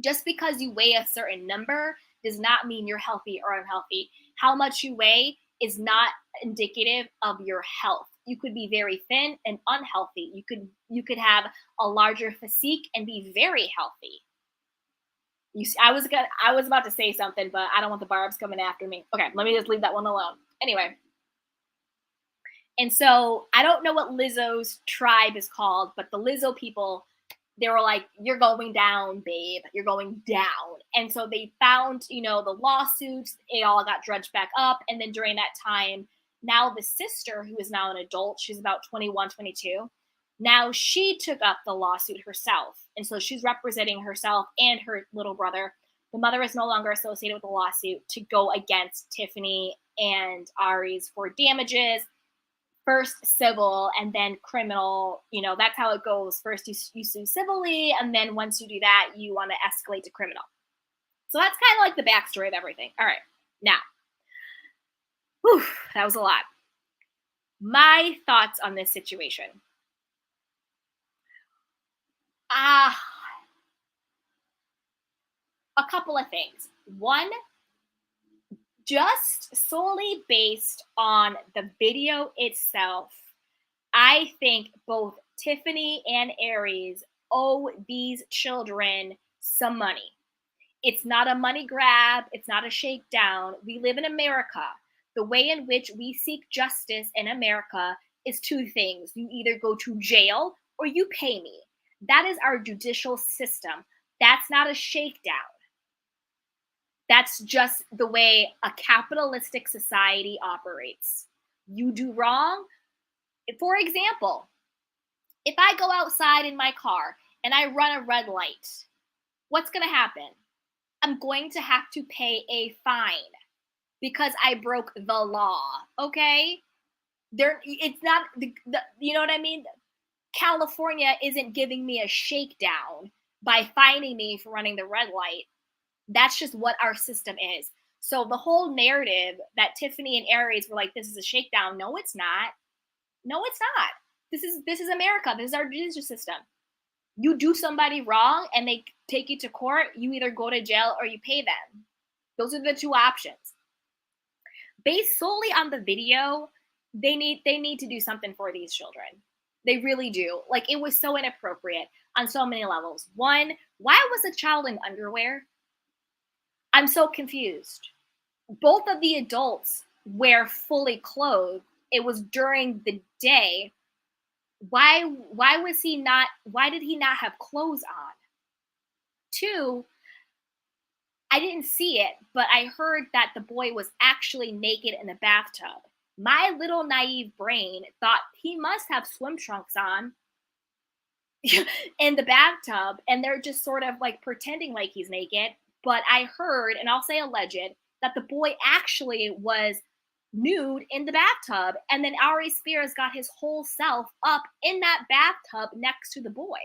Just because you weigh a certain number does not mean you're healthy or unhealthy. How much you weigh is not indicative of your health. You could be very thin and unhealthy. You could have a larger physique and be very healthy. I was about to say something, but I don't want the barbs coming after me. Okay, let me just leave that one alone. Anyway. And so I don't know what Lizzo's tribe is called, but the Lizzo people, they were like, you're going down, babe. You're going down. And so they found, the lawsuits. It all got dredged back up. And then during that time, now the sister, who is now an adult, she's about 21, 22. Now she took up the lawsuit herself. And so she's representing herself and her little brother. The mother is no longer associated with the lawsuit to go against Tiffany and Ari's for damages. First civil and then criminal, that's how it goes. First you sue civilly, and then once you do that, you want to escalate to criminal. So that's kind of like the backstory of everything. All right, now, that was a lot. My thoughts on this situation. A couple of things. One, just solely based on the video itself, I think both Tiffany and Aries owe these children some money. It's not a money grab. It's not a shakedown. We live in America. The way in which we seek justice in America is two things. You either go to jail or you pay me. That is our judicial system. That's not a shakedown. That's just the way a capitalistic society operates. You do wrong. For example, if I go outside in my car and I run a red light, what's going to happen? I'm going to have to pay a fine because I broke the law. Okay? It's not, you know what I mean? California isn't giving me a shakedown by fining me for running the red light. That's just what our system is. So the whole narrative that Tiffany and Aries were like, this is a shakedown. No, it's not. No, it's not. This is America. This is our judicial system. You do somebody wrong and they take you to court, you either go to jail or you pay them. Those are the two options. Based solely on the video, they need to do something for these children. They really do. Like, it was so inappropriate on so many levels. One, why was a child in underwear? I'm so confused. Both of the adults were fully clothed. It was during the day. why did he not have clothes on? Two, I didn't see it, but I heard that the boy was actually naked in the bathtub. My little naive brain thought he must have swim trunks on in the bathtub, and they're just sort of like pretending like he's naked. But I heard, and I'll say alleged, that the boy actually was nude in the bathtub, and then Ari Spears got his whole self up in that bathtub next to the boy.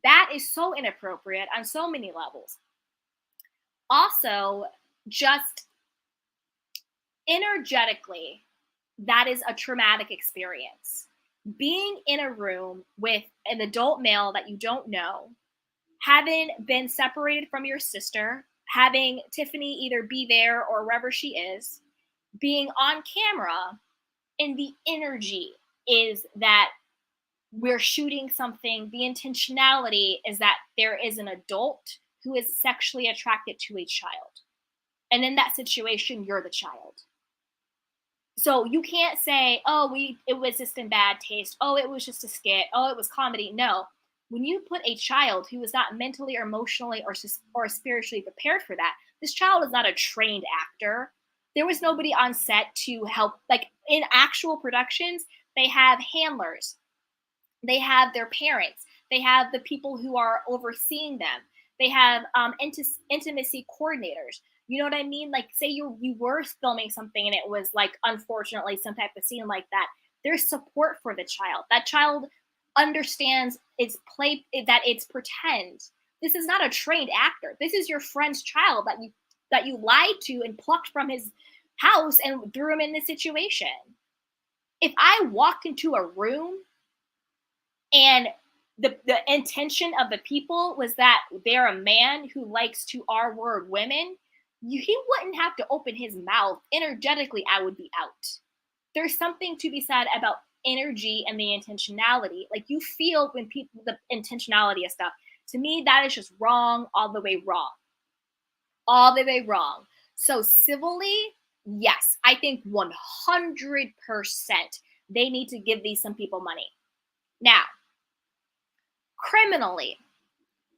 That is so inappropriate on so many levels. Also, just energetically, that is a traumatic experience. Being in a room with an adult male that you don't know, having been separated from your sister, having Tiffany either be there or wherever she is, being on camera, and the energy is that we're shooting something. The intentionality is that there is an adult who is sexually attracted to a child. And in that situation, you're the child. So you can't say, oh, it was just in bad taste. Oh, it was just a skit. Oh, it was comedy. No. When you put a child who is not mentally or emotionally or spiritually prepared for that, this child is not a trained actor. There was nobody on set to help. Like in actual productions, they have handlers. They have their parents. They have the people who are overseeing them. They have intimacy coordinators. You know what I mean? Like, say you were filming something and it was like, unfortunately, some type of scene like that. There's support for the child. That child understands that it's pretend. This is not a trained actor. This is your friend's child that you lied to and plucked from his house and threw him in this situation. If I walked into a room and the intention of the people was that they're a man who likes to R-word women, he wouldn't have to open his mouth. Energetically, I would be out. There's something to be said about energy and the intentionality. Like you feel when people, the intentionality of stuff. To me, that is just wrong, all the way wrong. All the way wrong. So civilly, yes, I think 100% they need to give some people money. Now, criminally,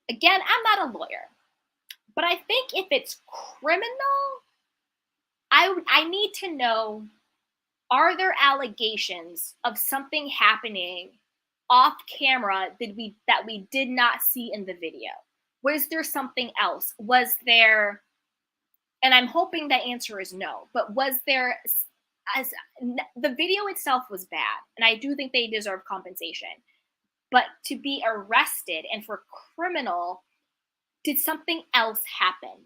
again, I'm not a lawyer, but I think if it's criminal, I need to know, are there allegations of something happening off camera that we did not see in the video? Was there something else? Was there, and I'm hoping the answer is no, but was there, as the video itself was bad, and I do think they deserve compensation, but to be arrested and for criminal, did something else happen?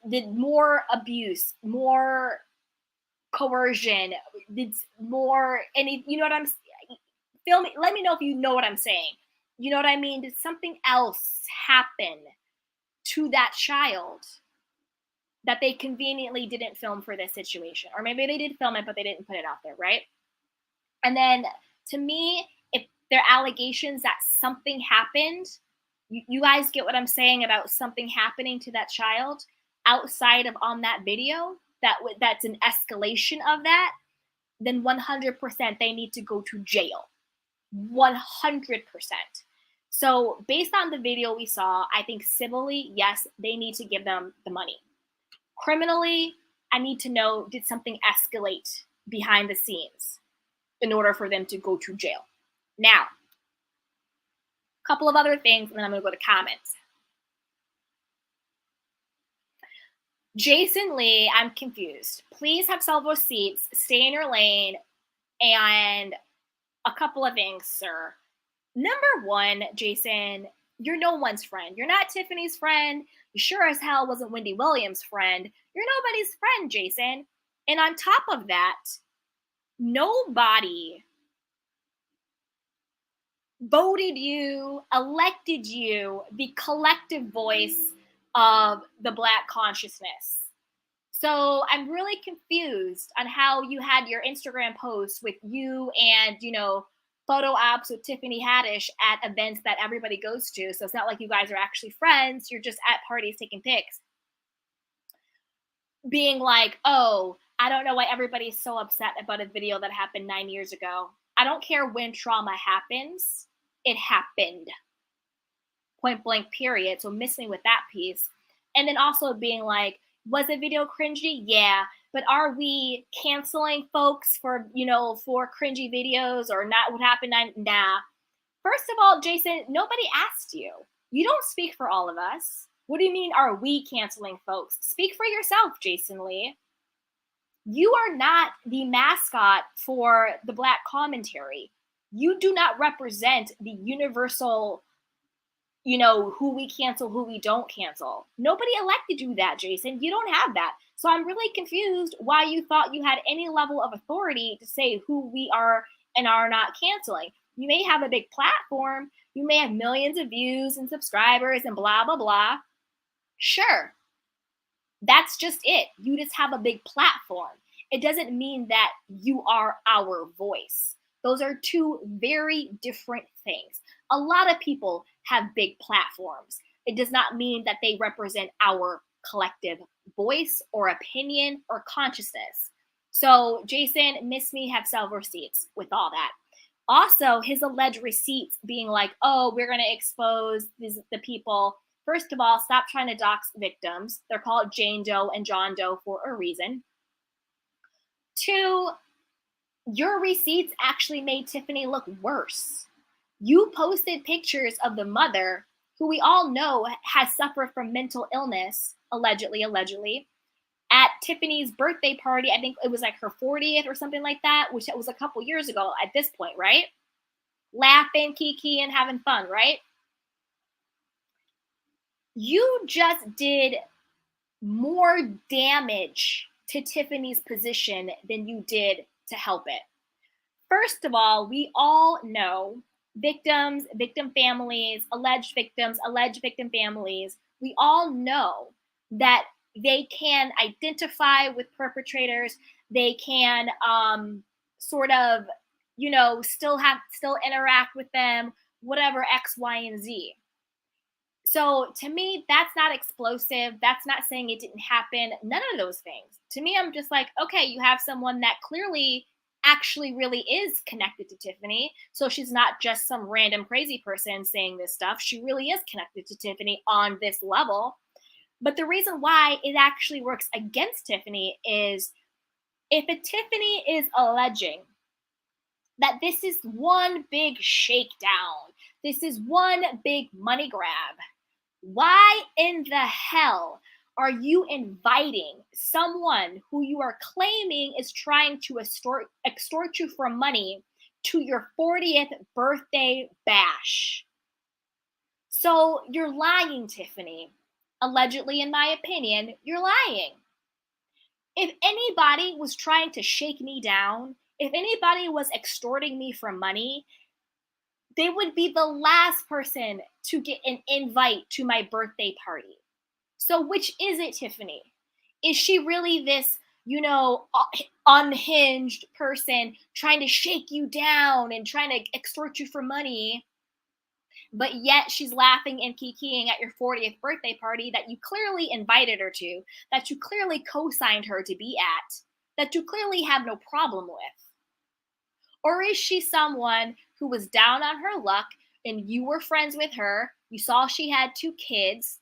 Did more abuse, more coercion, did more any, you know what I'm film me, let me know if you know what I'm saying. You know what I mean? Did something else happen to that child that they conveniently didn't film for this situation? Or maybe they did film it, but they didn't put it out there, right? And then to me, if there are allegations that something happened, you guys get what I'm saying about something happening to that child outside of on that video, that's an escalation of that, then 100% they need to go to jail. 100%. So based on the video we saw, I think civilly, yes, they need to give them the money. Criminally, I need to know, did something escalate behind the scenes in order for them to go to jail? Now, a couple of other things, and then I'm going to go to comments. Jason Lee, I'm confused. Please have salvo seats, stay in your lane, and a couple of things, sir. Number one, Jason, you're no one's friend. You're not Tiffany's friend. You sure as hell wasn't Wendy Williams' friend. You're nobody's friend, Jason. And on top of that, nobody voted you, elected you, the collective voice of the Black consciousness. So I'm really confused on how you had your Instagram post with you and, photo ops with Tiffany Haddish at events that everybody goes to. So it's not like you guys are actually friends. You're just at parties taking pics. Being like, oh, I don't know why everybody's so upset about a video that happened 9 years ago. I don't care when trauma happens, it happened. Point blank, period. So missing with that piece. And then also being like, was the video cringy? Yeah. But are we canceling folks for, for cringy videos or not what happened? Nah. First of all, Jason, nobody asked you. You don't speak for all of us. What do you mean, are we canceling folks? Speak for yourself, Jason Lee. You are not the mascot for the Black commentary. You do not represent the universal, who we cancel, who we don't cancel. Nobody elected you that, Jason. You don't have that. So I'm really confused why you thought you had any level of authority to say who we are and are not canceling. You may have a big platform. You may have millions of views and subscribers and blah, blah, blah. Sure. That's just it. You just have a big platform. It doesn't mean that you are our voice. Those are two very different things. A lot of people have big platforms. It does not mean that they represent our collective voice or opinion or consciousness. So Jason, miss me, have several receipts with all that. Also, his alleged receipts being like, oh, we're going to expose the people. First of all, stop trying to dox victims. They're called Jane Doe and John Doe for a reason. Two, your receipts actually made Tiffany look worse. You posted pictures of the mother, who we all know has suffered from mental illness, allegedly, at Tiffany's birthday party. I think it was like her 40th or something like that, which was a couple years ago at this point, right? Laughing, kiki, and having fun, right? You just did more damage to Tiffany's position than you did to help it. First of all, we all know victims, victim families, alleged victims, alleged victim families. We all know that they can identify with perpetrators. They can sort of, still interact with them, whatever, X, Y, and Z. So to me, that's not explosive. That's not saying it didn't happen. None of those things. To me, I'm just like, okay, you have someone that clearly actually really is connected to Tiffany. So she's not just some random crazy person saying this stuff. She really is connected to Tiffany on this level. But the reason why it actually works against Tiffany is if a Tiffany is alleging that this is one big shakedown, this is one big money grab, why in the hell are you inviting someone who you are claiming is trying to extort you for money to your 40th birthday bash? So you're lying, Tiffany. Allegedly, in my opinion, you're lying. If anybody was trying to shake me down, if anybody was extorting me for money, they would be the last person to get an invite to my birthday party. So which is it, Tiffany? Is she really this, unhinged person trying to shake you down and trying to extort you for money? But yet she's laughing and kikiing at your 40th birthday party that you clearly invited her to, that you clearly co-signed her to be at, that you clearly have no problem with. Or is she someone who was down on her luck and you were friends with her, you saw she had 2 kids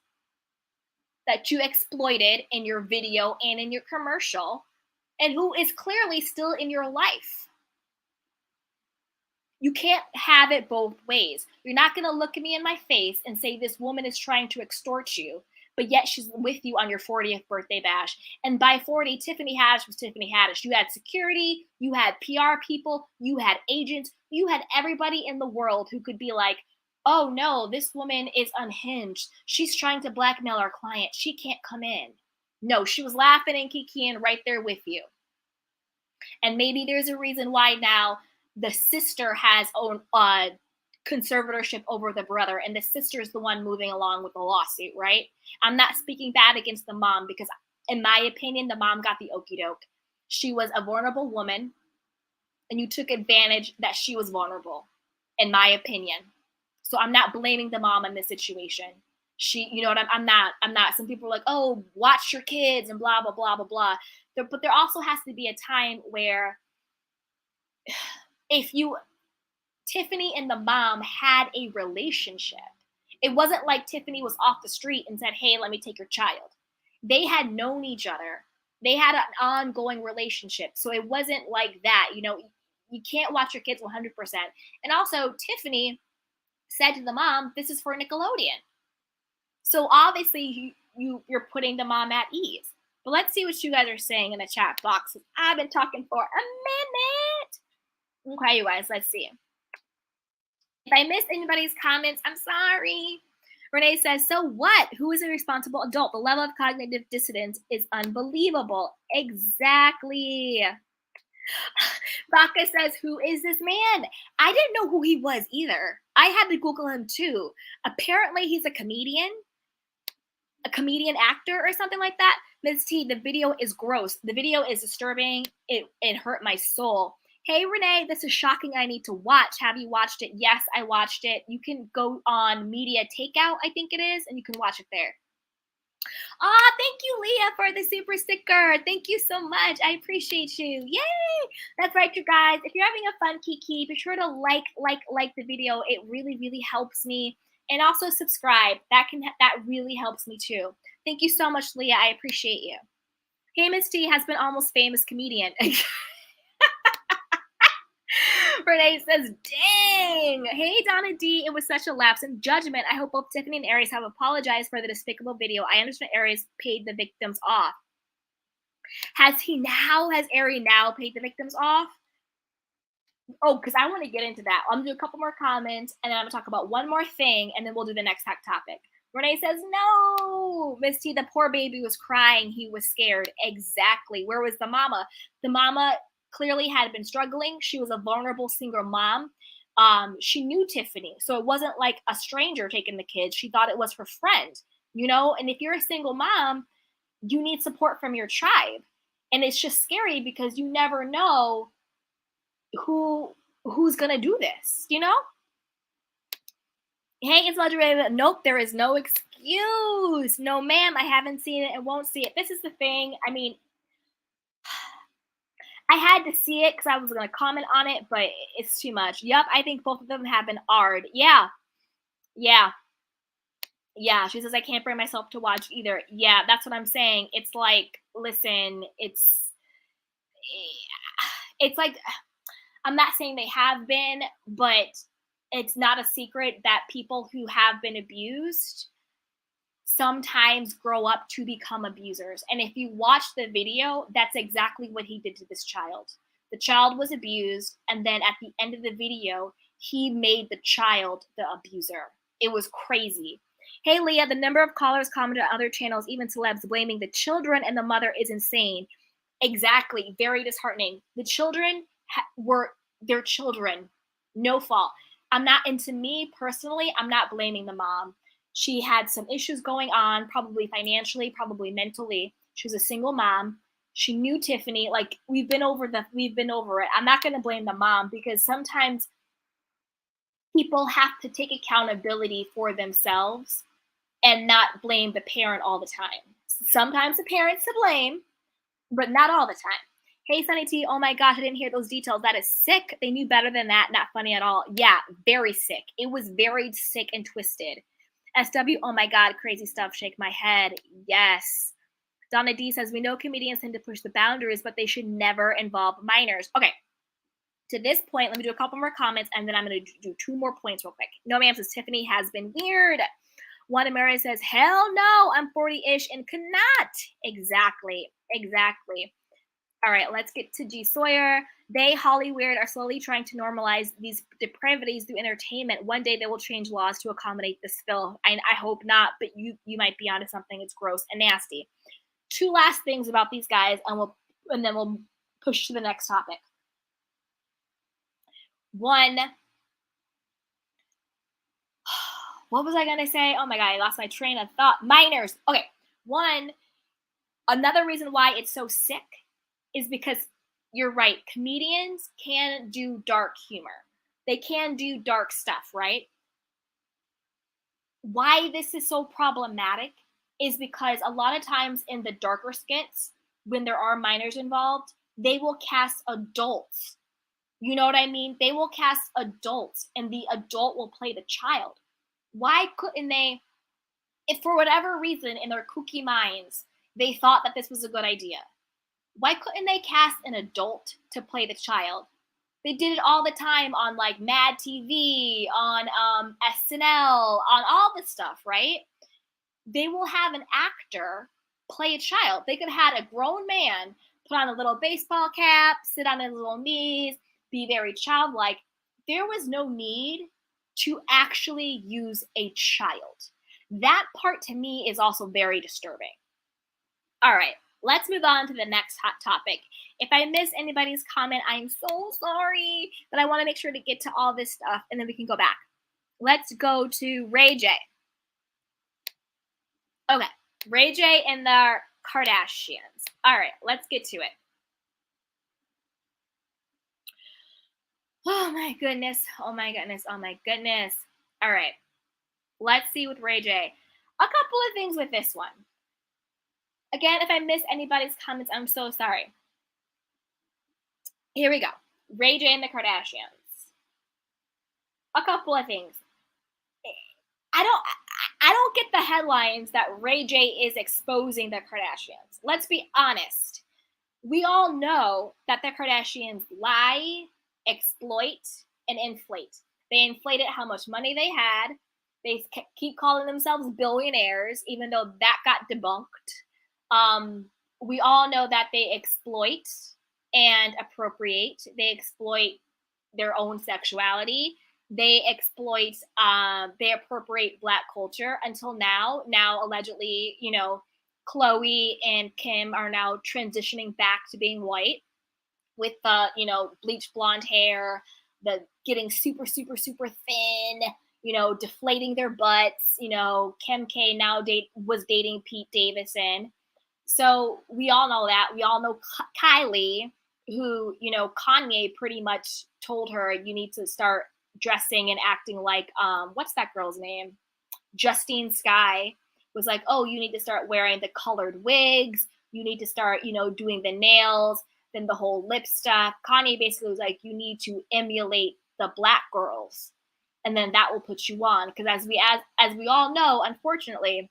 that you exploited in your video and in your commercial, and who is clearly still in your life? You can't have it both ways. You're not going to look at me in my face and say this woman is trying to extort you, but yet she's with you on your 40th birthday bash. And by 40, Tiffany Haddish was Tiffany Haddish. You had security, you had PR people, you had agents, you had everybody in the world who could be like, oh no, this woman is unhinged. She's trying to blackmail our client. She can't come in. No, she was laughing and kikiing right there with you. And maybe there's a reason why now the sister has own conservatorship over the brother, and the sister is the one moving along with the lawsuit, right? I'm not speaking bad against the mom because, in my opinion, the mom got the okie doke. She was a vulnerable woman, and you took advantage that she was vulnerable, in my opinion. So I'm not blaming the mom in this situation. I'm not. Some people are like, oh, watch your kids and blah, blah, blah, blah, blah. But there also has to be a time where if you Tiffany and the mom had a relationship. It wasn't like Tiffany was off the street and said, "Hey, let me take your child." They had known each other. They had an ongoing relationship. So it wasn't like that. You can't watch your kids 100%. And also, Tiffany said to the mom, "This is for Nickelodeon." So obviously, you're putting the mom at ease. But let's see what you guys are saying in the chat box. I've been talking for a minute. Okay, you guys, let's see. If I missed anybody's comments, I'm sorry. Renee says, "So what? Who is a responsible adult? The level of cognitive dissonance is unbelievable." Exactly. Baka says, "Who is this man?" I didn't know who he was either. I had to Google him too. Apparently, he's a comedian actor or something like that. Ms. T, the video is gross. The video is disturbing. It hurt my soul. Hey, Renee, this is shocking. I need to watch. Have you watched it? Yes, I watched it. You can go on Media Takeout, I think it is, and you can watch it there. Thank you, Leah, for the super sticker. Thank you so much. I appreciate you. Yay! That's right, you guys. If you're having a fun Kiki, be sure to like the video. It really, really helps me. And also subscribe. That really helps me too. Thank you so much, Leah. I appreciate you. Hey, Miss T has been almost famous comedian. Renee says, "Dang." Hey, Donna D, "It was such a lapse in judgment. I hope both Tiffany and Aries have apologized for the despicable video. I understand Aries paid the victims off." Has Aries now paid the victims off? Oh, because I want to get into that. I'm going to do a couple more comments, and then I'm going to talk about one more thing, and then we'll do the next topic. Renee says, "No, Miss T, the poor baby was crying. He was scared." Exactly. Where was the mama? The mama clearly had been struggling. She was a vulnerable single mom. She knew Tiffany, so it wasn't like a stranger taking the kids. She thought it was her friend, And if you're a single mom, you need support from your tribe. And it's just scary because you never know who's gonna do this, Hey, it's legendary. Nope, there is no excuse. No, ma'am, I haven't seen it and won't see it. This is the thing. I mean, I had to see it because I was going to comment on it, but it's too much. Yep, I think both of them have been AR'd. Yeah. She says, "I can't bring myself to watch either." Yeah, that's what I'm saying. It's like, listen, it's like, I'm not saying they have been, but it's not a secret that people who have been abused sometimes grow up to become abusers. And if you watch the video, that's exactly what he did to this child. The child was abused, and then at the end of the video, he made the child the abuser. It was crazy. Hey, Leah, the number of callers commented on other channels, even celebs, blaming the children and the mother is insane. Exactly. Very disheartening. The children were their children. No fault. To me personally, I'm not blaming the mom. She had some issues going on, probably financially, probably mentally. She was a single mom. She knew Tiffany. Like, we've been over it. I'm not going to blame the mom because sometimes people have to take accountability for themselves and not blame the parent all the time. Sometimes the parent's to blame, but not all the time. Hey, Sunny T, oh my gosh, I didn't hear those details. That is sick. They knew better than that. Not funny at all. Yeah, very sick. It was very sick and twisted. SW, oh my God, crazy stuff. Shake my head. Yes. Donna D says, "We know comedians tend to push the boundaries, but they should never involve minors." Okay. To this point, let me do a couple more comments, and then I'm going to do 2 more points real quick. No, ma'am says, "Tiffany has been weird." Juana Mary says, "Hell no, I'm 40-ish and cannot." Exactly. All right, let's get to G Sawyer. They, Hollywood, are slowly trying to normalize these depravities through entertainment. One day they will change laws to accommodate this film. I hope not, but you might be onto something. It's gross and nasty. 2 last things about these guys, and then we'll push to the next topic. One, what was I going to say? Oh my God, I lost my train of thought. Minors. Okay. One, another reason why it's so sick is because you're right. Comedians can do dark humor. They can do dark stuff, right? Why this is so problematic is because a lot of times in the darker skits, when there are minors involved, they will cast adults You know what I mean? They will cast adults and the adult will play the child. Why couldn't they, if for whatever reason in their kooky minds, they thought that this was a good idea? Why couldn't they cast an adult to play the child? They did it all the time on like Mad TV, on SNL, on all this stuff, right? They will have an actor play a child. They could have had a grown man put on a little baseball cap, sit on his little knees, be very childlike. There was no need to actually use a child. That part to me is also very disturbing. All right, let's move on to the next hot topic. If I miss anybody's comment, I'm so sorry, but I want to make sure to get to all this stuff and then we can go back. Let's go to Ray J. Okay, Ray J and the Kardashians. All right, let's get to it. Oh my goodness. Oh my goodness. Oh my goodness. All right, let's see with Ray J. A couple of things with this one. Again, if I miss anybody's comments, I'm so sorry. Here we go. Ray J and the Kardashians. A couple of things. I don't get the headlines that Ray J is exposing the Kardashians. Let's be honest. We all know that the Kardashians lie, exploit, and inflate. They inflated how much money they had. They keep calling themselves billionaires, even though that got debunked. We all know that they exploit and appropriate. They exploit their own sexuality. They exploit, they appropriate Black culture until now. Now, allegedly, you know, Khloe and Kim are now transitioning back to being white with the, you know, bleached blonde hair, the getting super, super, super thin, you know, deflating their butts. You know, Kim K now was dating Pete Davidson. So we all know that. We all know Kylie, who, you know, Kanye pretty much told her, you need to start dressing and acting like, what's that girl's name? Justine Skye was like, oh, you need to start wearing the colored wigs. You need to start, you know, doing the nails, then the whole lip stuff. Kanye basically was like, you need to emulate the Black girls, and then that will put you on. Because as we all know, unfortunately,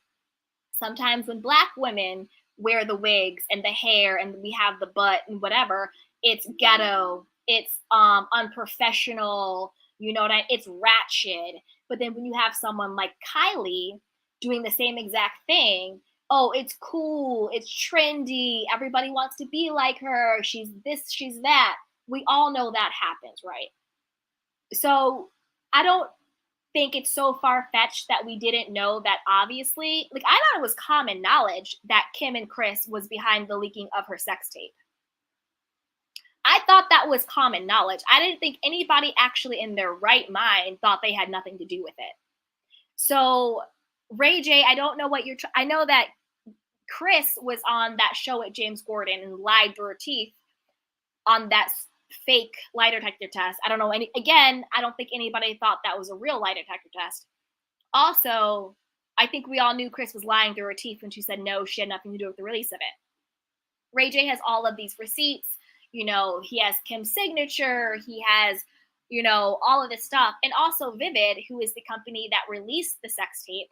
sometimes when Black women wear the wigs and the hair and we have the butt and whatever, it's ghetto, it's unprofessional, you know what it's ratchet. But then when you have someone like Kylie doing the same exact thing, oh, it's cool, it's trendy, everybody wants to be like her, she's this, she's that. We all know that happens, right? So I don't think it's so far-fetched that we didn't know that. Obviously, like, I thought it was common knowledge that Kim and Kris was behind the leaking of her sex tape. I thought that was common knowledge. I didn't think anybody actually in their right mind thought they had nothing to do with it. So Ray J, I don't know what I know that Kris was on that show with James Gordon and lied through her teeth on that fake lie detector test. I don't know again, I don't think anybody thought that was a real lie detector test. Also, I think we all knew Kris was lying through her teeth when she said no, she had nothing to do with the release of it. Ray J has all of these receipts. You know, he has Kim's signature. He has, you know, all of this stuff. And also Vivid, who is the company that released the sex tape,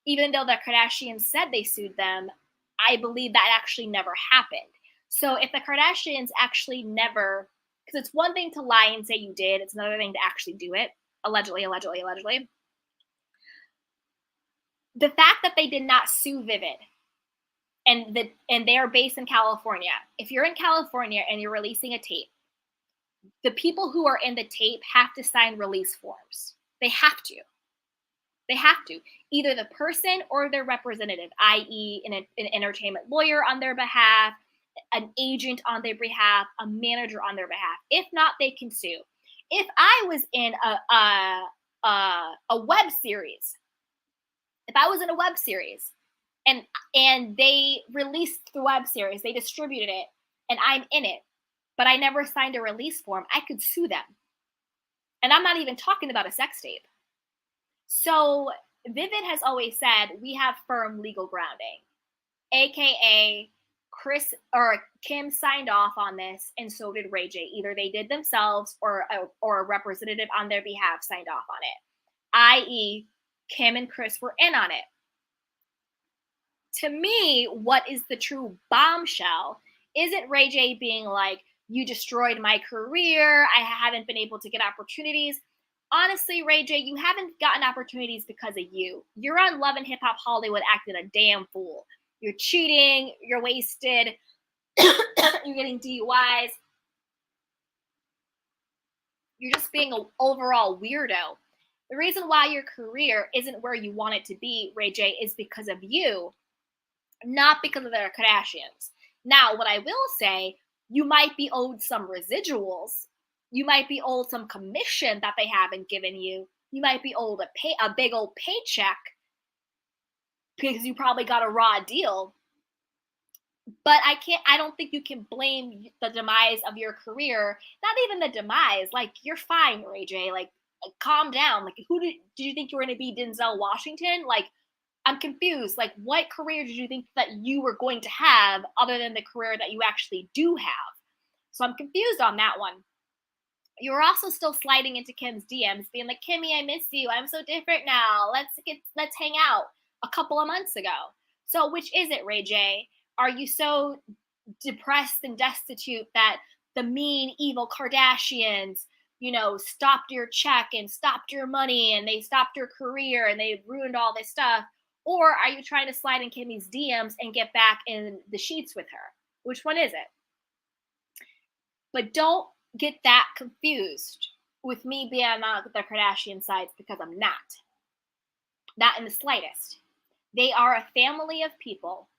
even though the Kardashians said they sued them, I believe that actually never happened. So if the Kardashians actually never, because it's one thing to lie and say you did, it's another thing to actually do it. Allegedly. The fact that they did not sue Vivid, and they are based in California. If you're in California and you're releasing a tape, the people who are in the tape have to sign release forms. They have to. They have to. Either the person or their representative, i.e. an entertainment lawyer on their behalf, an agent on their behalf, a manager on their behalf. If not, they can sue. If I was in a web series, and they released the web series, they distributed it, and I'm in it, but I never signed a release form, I could sue them. And I'm not even talking about a sex tape. So Vivid has always said we have firm legal grounding, aka Chris or Kim signed off on this, and so did Ray J. Either they did themselves, or a representative on their behalf signed off on it, i.e., Kim and Chris were in on it. To me, what is the true bombshell isn't Ray J being like, you destroyed my career, I haven't been able to get opportunities. Honestly, Ray J, you haven't gotten opportunities because of you. You're on Love and Hip Hop Hollywood acting a damn fool. You're cheating, you're wasted, you're getting DUIs. You're just being an overall weirdo. The reason why your career isn't where you want it to be, Ray J, is because of you, not because of the Kardashians. Now, what I will say, you might be owed some residuals. You might be owed some commission that they haven't given you. You might be owed a big old paycheck because you probably got a raw deal. But I don't think you can blame the demise of your career. Not even the demise. Like, you're fine, Ray J. Like, calm down. Like, who did you think you were going to be, Denzel Washington? Like, I'm confused. Like, what career did you think that you were going to have other than the career that you actually do have? So I'm confused on that one. You're also still sliding into Kim's DMs, being like, Kimmy, I miss you. I'm so different now. Let's hang out. A couple of months ago. So which is it, Ray J? Are you so depressed and destitute that the mean, evil Kardashians, stopped your check and stopped your money and they stopped your career and they ruined all this stuff? Or are you trying to slide in Kimmy's DMs and get back in the sheets with her? Which one is it? But don't get that confused with me being on the Kardashian sides, because I'm not. Not in the slightest. They are a family of people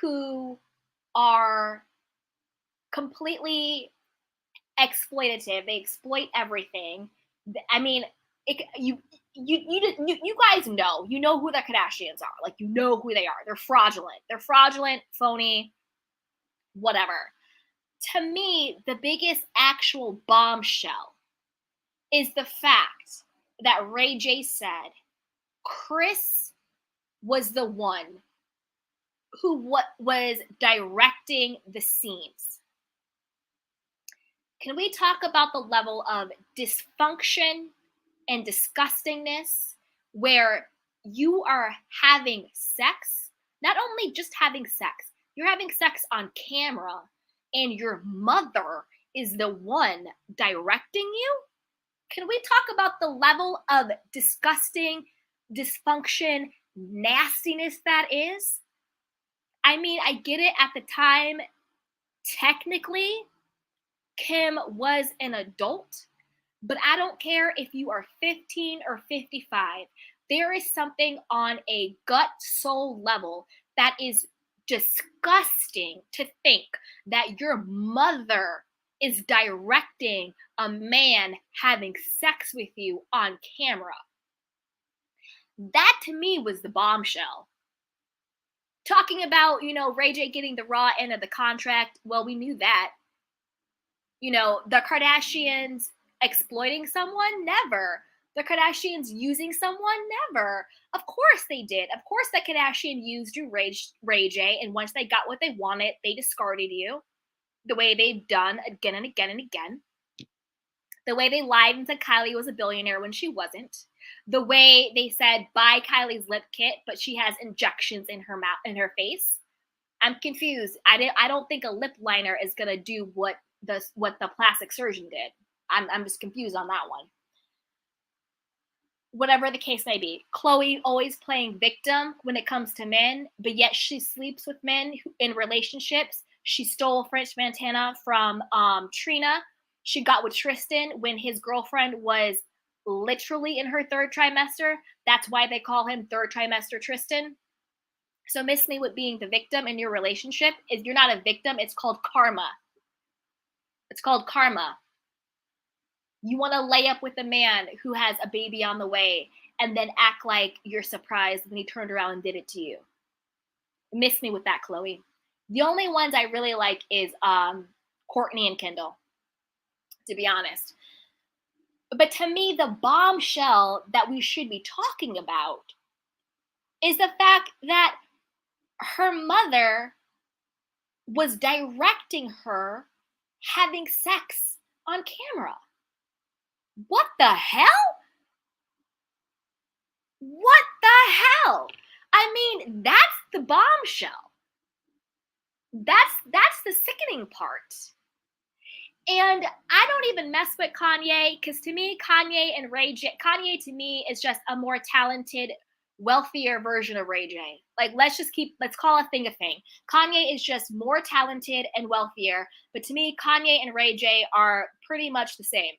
who are completely exploitative. They exploit everything. I mean, you guys know. You know who the Kardashians are. Like, you know who they are. They're fraudulent. They're fraudulent, phony, whatever. To me, the biggest actual bombshell is the fact that Ray J said Chris was the one who was directing the scenes. Can we talk about the level of dysfunction and disgustingness where you are having sex, not only just having sex, you're having sex on camera and your mother is the one directing you? Can we talk about the level of disgusting, dysfunction, nastiness that is? I mean, I get it at the time. Technically, Kim was an adult, but I don't care if you are 15 or 55. There is something on a gut soul level that is disgusting to think that your mother is directing a man having sex with you on camera. That to me was the bombshell. Talking about, Ray J getting the raw end of the contract, well, we knew that. The Kardashians exploiting someone? Never. The Kardashians using someone? Never. Of course they did. Of course the Kardashian used you, Ray J, and once they got what they wanted, they discarded you. The way they've done again and again and again. The way they lied and said Kylie was a billionaire when she wasn't. The way they said, buy Kylie's lip kit, but she has injections in her mouth, in her face. I'm confused. I don't think a lip liner is gonna do what the plastic surgeon did. I'm just confused on that one. Whatever the case may be, Khloe always playing victim when it comes to men, but yet she sleeps with men in relationships. She stole French Montana from Trina. She got with Tristan when his girlfriend was literally in her third trimester. That's why they call him third trimester Tristan. So miss me with being the victim in your relationship. If you're not a victim, it's called karma. It's called karma. You want to lay up with a man who has a baby on the way and then act like you're surprised when he turned around and did it to you. Miss me with that, Khloe. The only ones I really like is Kourtney and Kendall, to be honest. But to me, the bombshell that we should be talking about is the fact that her mother was directing her having sex on camera. What the hell? What the hell? I mean, that's the bombshell. That's the sickening part. And I don't even mess with Kanye, because to me, Kanye and Ray J, Kanye to me is just a more talented, wealthier version of Ray J. Like, let's call a thing a thing. Kanye is just more talented and wealthier, but to me, Kanye and Ray J are pretty much the same.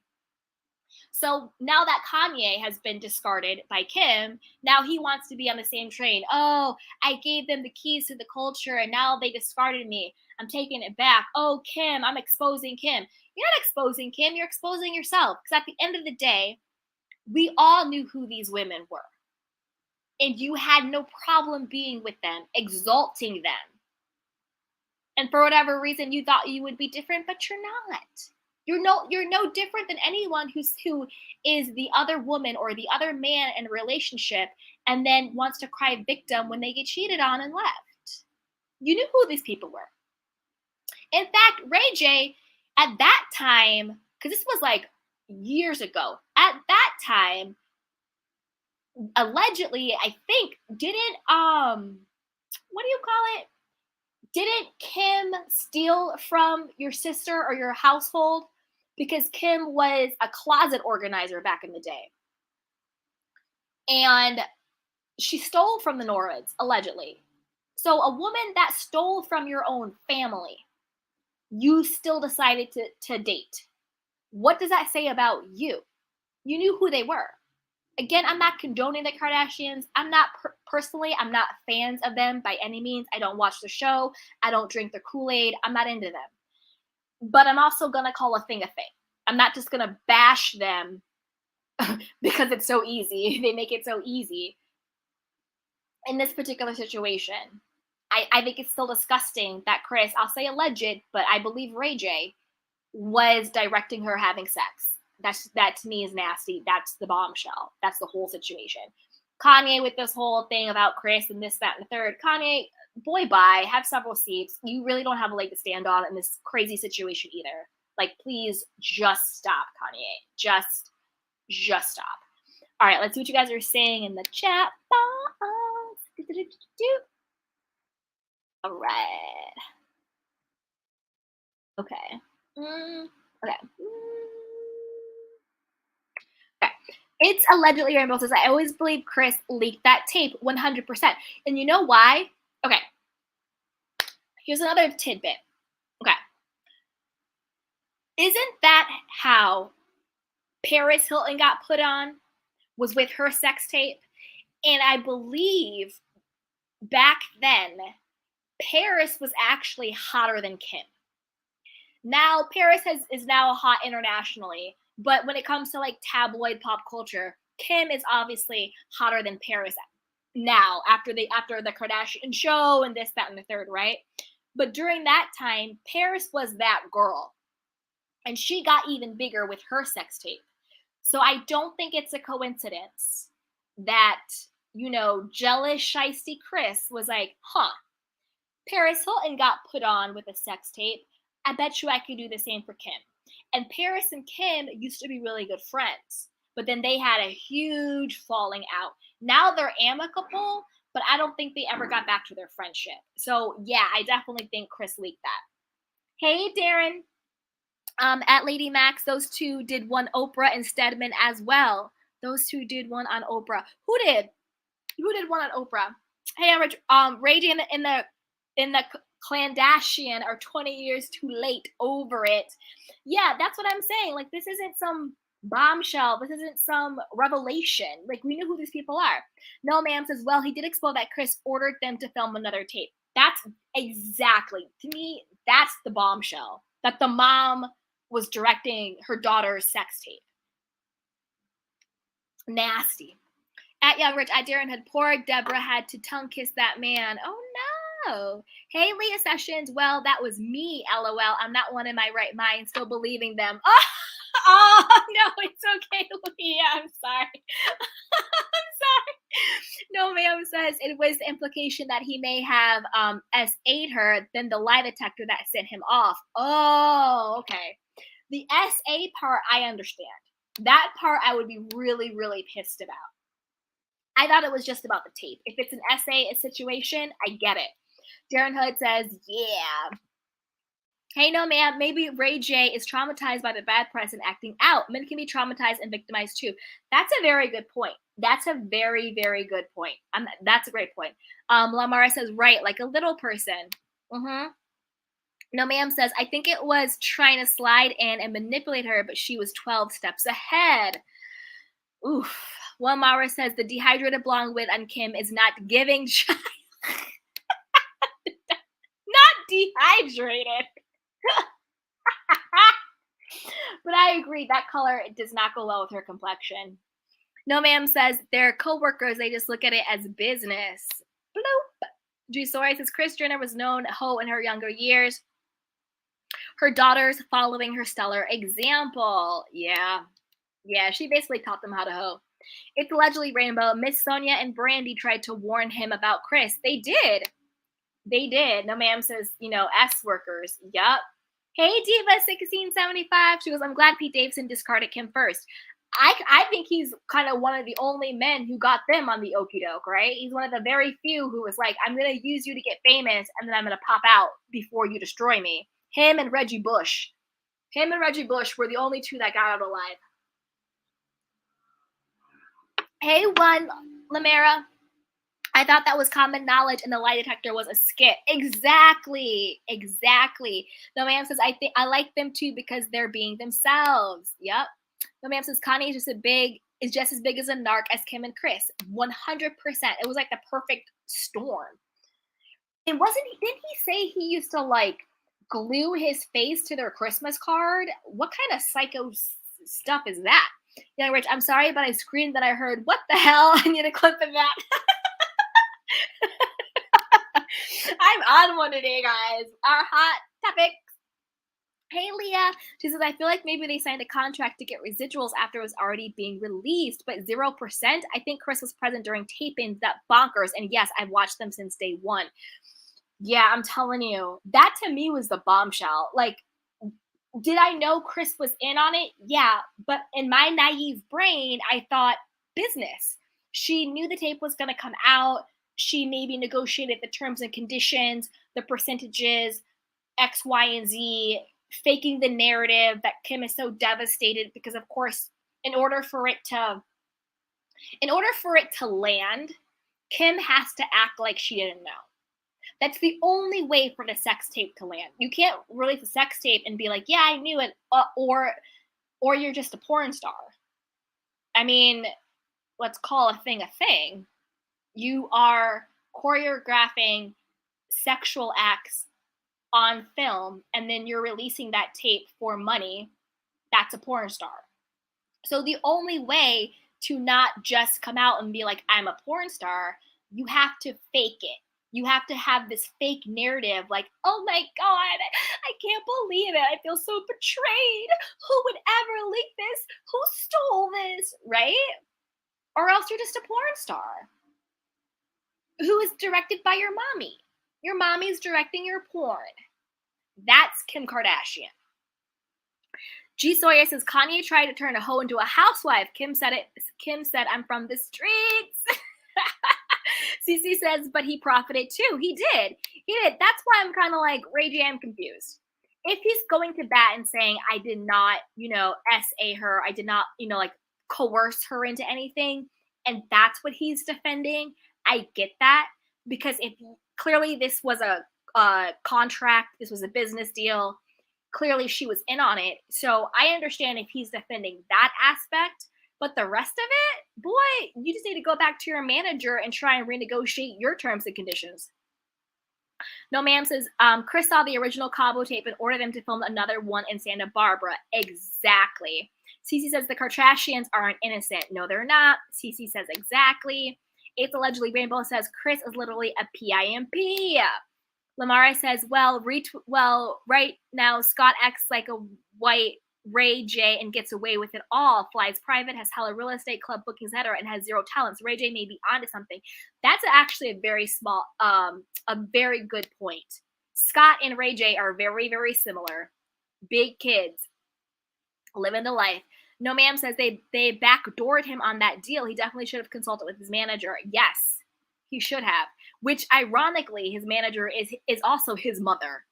So now that Kanye has been discarded by Kim, now he wants to be on the same train. Oh, I gave them the keys to the culture and now they discarded me. I'm taking it back. Oh, Kim, I'm exposing Kim. You're not exposing Kim, you're exposing yourself. Because at the end of the day, we all knew who these women were. And you had no problem being with them, exalting them. And for whatever reason, you thought you would be different, but you're not. You're no different than anyone who is the other woman or the other man in a relationship and then wants to cry victim when they get cheated on and left. You knew who these people were. In fact, Ray J, at that time, because this was like years ago, at that time, allegedly, I think, didn't Kim steal from your sister or your household? Because Kim was a closet organizer back in the day. And she stole from the Norrids, allegedly. So a woman that stole from your own family, you still decided to date. What does that say about you? You knew who they were. Again, I'm not condoning the Kardashians. I'm not I'm not fans of them by any means. I don't watch the show. I don't drink the Kool-Aid. I'm not into them. But I'm also going to call a thing a thing. I'm not just going to bash them because it's so easy. They make it so easy. In this particular situation, I think it's still disgusting that Chris, I'll say alleged, but I believe Ray J was directing her having sex. That to me is nasty. That's the bombshell. That's the whole situation. Kanye with this whole thing about Chris and this, that, and the third. Kanye, boy, bye. Have several seats. You really don't have a leg to stand on in this crazy situation either. Like, please just stop, Kanye. Just stop. All right, let's see what you guys are saying in the chat box. All right. Okay. Okay. Okay. It's allegedly Rainbow says, I always believe Chris leaked that tape 100%. And you know why? Okay. Here's another tidbit. Okay. Isn't that how Paris Hilton got put on? Was with her sex tape? And I believe back then, Paris was actually hotter than Kim. Now, Paris is now hot internationally, but when it comes to like tabloid pop culture, Kim is obviously hotter than Paris now after the Kardashian show and this, that, and the third, right? But during that time, Paris was that girl, and she got even bigger with her sex tape. So I don't think it's a coincidence that, jealous, shisty Chris was like, Paris Hilton got put on with a sex tape. I bet you I could do the same for Kim. And Paris and Kim used to be really good friends, but then they had a huge falling out. Now they're amicable, but I don't think they ever got back to their friendship. So yeah, I definitely think Chris leaked that. Hey, Darren. At Lady Max, those two did one Oprah and Stedman as well. Those two did one on Oprah. Who did one on Oprah? Hey, Ray J in the Kardashian are 20 years too late over it. Yeah, that's what I'm saying. Like, this isn't some bombshell. This isn't some revelation. Like, we knew who these people are. No, ma'am says, well, he did expose that Chris ordered them to film another tape. That's exactly, to me, that's the bombshell. That the mom was directing her daughter's sex tape. Nasty. At Young Rich, at Darren had poor Deborah had to tongue kiss that man. Oh no. Hey, Leah Sessions. Well, that was me, LOL. I'm not one in my right mind, still believing them. Oh no, it's okay, Leah. I'm sorry. I'm sorry. No, ma'am, Ma'am says it was the implication that he may have SA'd her, then the lie detector that sent him off. Oh, okay. The SA part, I understand. That part I would be really, really pissed about. I thought it was just about the tape. If it's an SA situation, I get it. Darren Hood says, yeah. Hey, no, ma'am. Maybe Ray J is traumatized by the bad press and acting out. Men can be traumatized and victimized too. That's a very good point. That's a very, very good point. That's a great point. Lamara says, right, like a little person. No, ma'am says, I think it was trying to slide in and manipulate her, but she was 12 steps ahead. Oof. Lamara says, the dehydrated blonde wit on Kim is not giving not dehydrated. But I agree, that color does not go well with her complexion. No, ma'am says they're co-workers. They just look at it as business. Bloop. G. Sori says Kris Jenner was known hoe in her younger years. Her daughters following her stellar example. Yeah, she basically taught them how to hoe. It's allegedly Rainbow. Miss Sonia and Brandy tried to warn him about Kris. They did. No, ma'am says, S workers. Yup. Hey, Diva 1675. She goes, I'm glad Pete Davidson discarded Kim first. I think he's kind of one of the only men who got them on the okie doke, right? He's one of the very few who was like, I'm going to use you to get famous, and then I'm going to pop out before you destroy me. Him and Reggie Bush. Were the only two that got out alive. Hey, one, Lamera. I thought that was common knowledge and the lie detector was a skit. Exactly. No, ma'am says, I like them too because they're being themselves. Yep. No, ma'am says, Kandi is just as big as a narc as Kim and Kris. 100%. It was like the perfect storm. And didn't he say he used to like glue his face to their Christmas card? What kind of psycho stuff is that? Young Rich, I'm sorry, but I screamed that I heard, what the hell? I need a clip of that. I'm on one today, guys. Our hot topic. Hey, Leah. She says, I feel like maybe they signed a contract to get residuals after it was already being released, but 0%. I think Kris was present during tapings. That bonkers. And yes, I've watched them since day one. Yeah, I'm telling you. That to me was the bombshell. Like, did I know Kris was in on it? Yeah, but in my naive brain, I thought business. She knew the tape was going to come out. She maybe negotiated the terms and conditions, the percentages, X, Y, and Z, faking the narrative that Kim is so devastated because, of course, in order for it to land, Kim has to act like she didn't know. That's the only way for the sex tape to land. You can't release a sex tape and be like, yeah, I knew it, or you're just a porn star. I mean, let's call a thing a thing. You are choreographing sexual acts on film, and then you're releasing that tape for money. That's a porn star. So the only way to not just come out and be like, I'm a porn star, you have to fake it. You have to have this fake narrative like, oh my God, I can't believe it. I feel so betrayed. Who would ever leak this? Who stole this, right? Or else you're just a porn star who is directed by your mommy. Your mommy's directing your porn. That's Kim Kardashian. G. Sawyer says, Kanye tried to turn a hoe into a housewife. Kim said, I'm from the streets. Cece says, but he profited too. He did. That's why I'm kind of like, Ray J, I'm confused. If he's going to bat and saying, I did not, SA her, I did not, like coerce her into anything, and that's what he's defending, I get that. Because if clearly this was a contract, this was a business deal, clearly she was in on it. So I understand if he's defending that aspect. But the rest of it, boy, you just need to go back to your manager and try and renegotiate your terms and conditions. No, ma'am says, Kris saw the original Cabo tape and ordered them to film another one in Santa Barbara. Exactly. Cece says the Kardashians aren't innocent. No, they're not. Cece says exactly. It's allegedly Rainbow says Kris is literally a PIMP. Lamara says, well, right now Scott acts like a white Ray J and gets away with it all. Flies private, has hella real estate, club bookings, etc., and has zero talents. Ray J may be onto something. That's actually a very good point. Scott and Ray J are very, very similar. Big kids, living the life. No Ma'am says they backdoored him on that deal. He definitely should have consulted with his manager. Yes, he should have. Which, ironically, his manager is also his mother.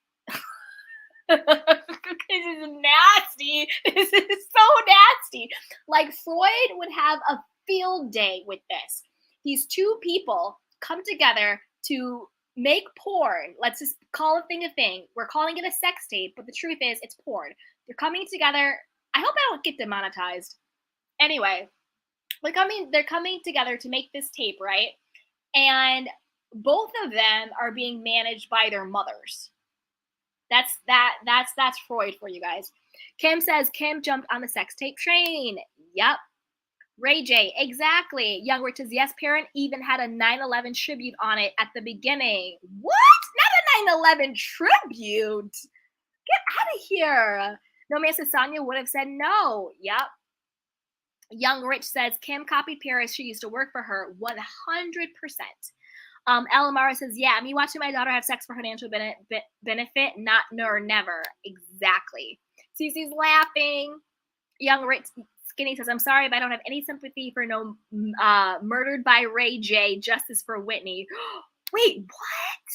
This is nasty. This is so nasty. Like, Freud would have a field day with this. These two people come together to make porn. Let's just call a thing. We're calling it a sex tape, but the truth is it's porn. They're coming together. I hope I don't get demonetized. Anyway, they're coming together to make this tape, right? And both of them are being managed by their mothers. That's Freud for you guys. Kim says Kim jumped on the sex tape train. Yep. Ray J, exactly. Young Rich says yes, parent even had a 9/11 tribute on it at the beginning. What? Not a 9/11 tribute. Get out of here. No Man says Sonya would have said no. Yep. Young Rich says Kim copied Paris. She used to work for her 100%. Elamara says, yeah, me watching my daughter have sex for financial benefit, not nor never. Exactly. Cece's laughing. Young Rich Skinny says, I'm sorry, but I don't have any sympathy for no murdered by Ray J. Justice for Whitney. Wait, what?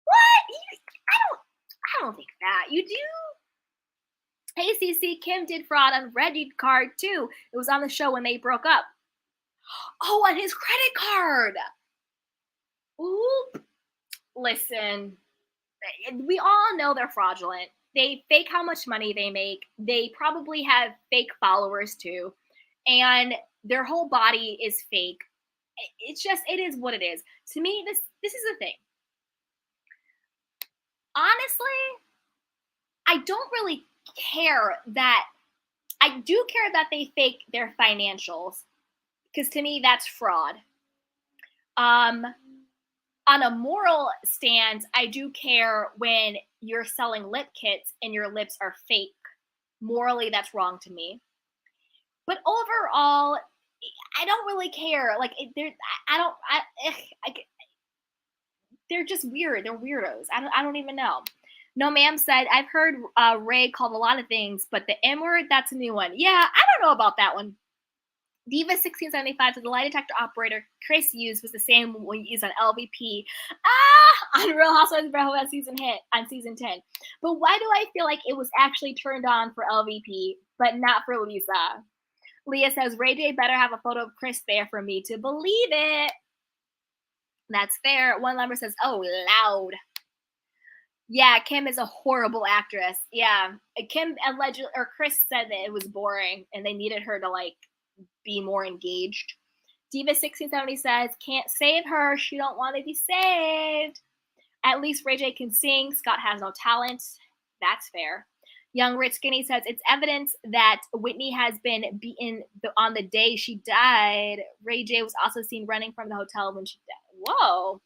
What? I don't think that. You do? Hey, Cece, Kim did fraud on Reggie's card, too. It was on the show when they broke up. Oh, on his credit card. Oop. Listen, we all know they're fraudulent. They fake how much money they make. They probably have fake followers too. And their whole body is fake. It is what it is. To me, this is the thing. Honestly, I don't really care that, I do care that they fake their financials, because to me, that's fraud. On a moral stance, I do care when you're selling lip kits and your lips are fake. Morally, that's wrong to me. But overall, I don't really care. Like, they're just weird. They're weirdos. I don't even know. No Ma'am said, I've heard Ray called a lot of things, but the M word, that's a new one. Yeah, I don't know about that one. Diva1675 says the lie detector operator Chris used was the same one used on LVP. On Real Housewives of Bravo on season 10. But why do I feel like it was actually turned on for LVP, but not for Lisa? Leah says Ray J better have a photo of Chris there for me to believe it. That's fair. One Lumber says, oh, loud. Yeah, Kim is a horrible actress. Yeah, Kim allegedly, or Chris said that it was boring and they needed her to like be more engaged. Diva1670 says, can't save her. She don't want to be saved. At least Ray J can sing. Scott has no talent. That's fair. Young Rich Skinny says, it's evidence that Whitney has been beaten on the day she died. Ray J was also seen running from the hotel when she died. Whoa.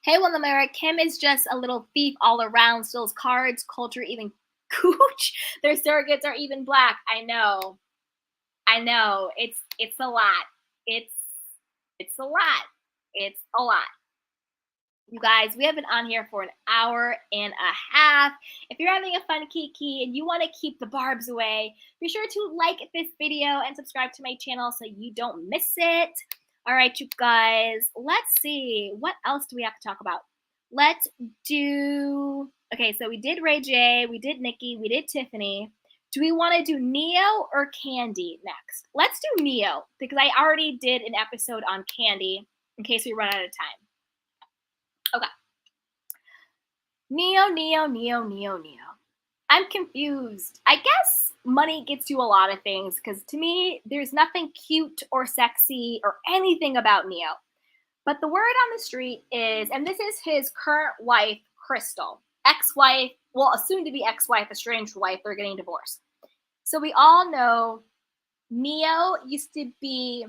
Hey, Willamara, Kim is just a little thief all around. Steals cards, culture, even cooch. Their surrogates are even black. I know. It's a lot. It's a lot. It's a lot. You guys, we have been on here for an hour and a half. If you're having a fun kiki and you want to keep the barbs away, be sure to like this video and subscribe to my channel so you don't miss it. All right, you guys, let's see. What else do we have to talk about? Let's do... Okay, so we did Ray J, we did Nicki, we did Tiffany. Do we want to do Neyo or Kandi next? Let's do Neyo, because I already did an episode on Kandi in case we run out of time. Okay. Neyo. I'm confused. I guess money gets you a lot of things, because to me, there's nothing cute or sexy or anything about Neyo. But the word on the street is, and this is his current wife, Crystal. Ex-wife, well, a soon-to-be ex-wife, estranged wife, they're getting divorced. So we all know Neyo used to be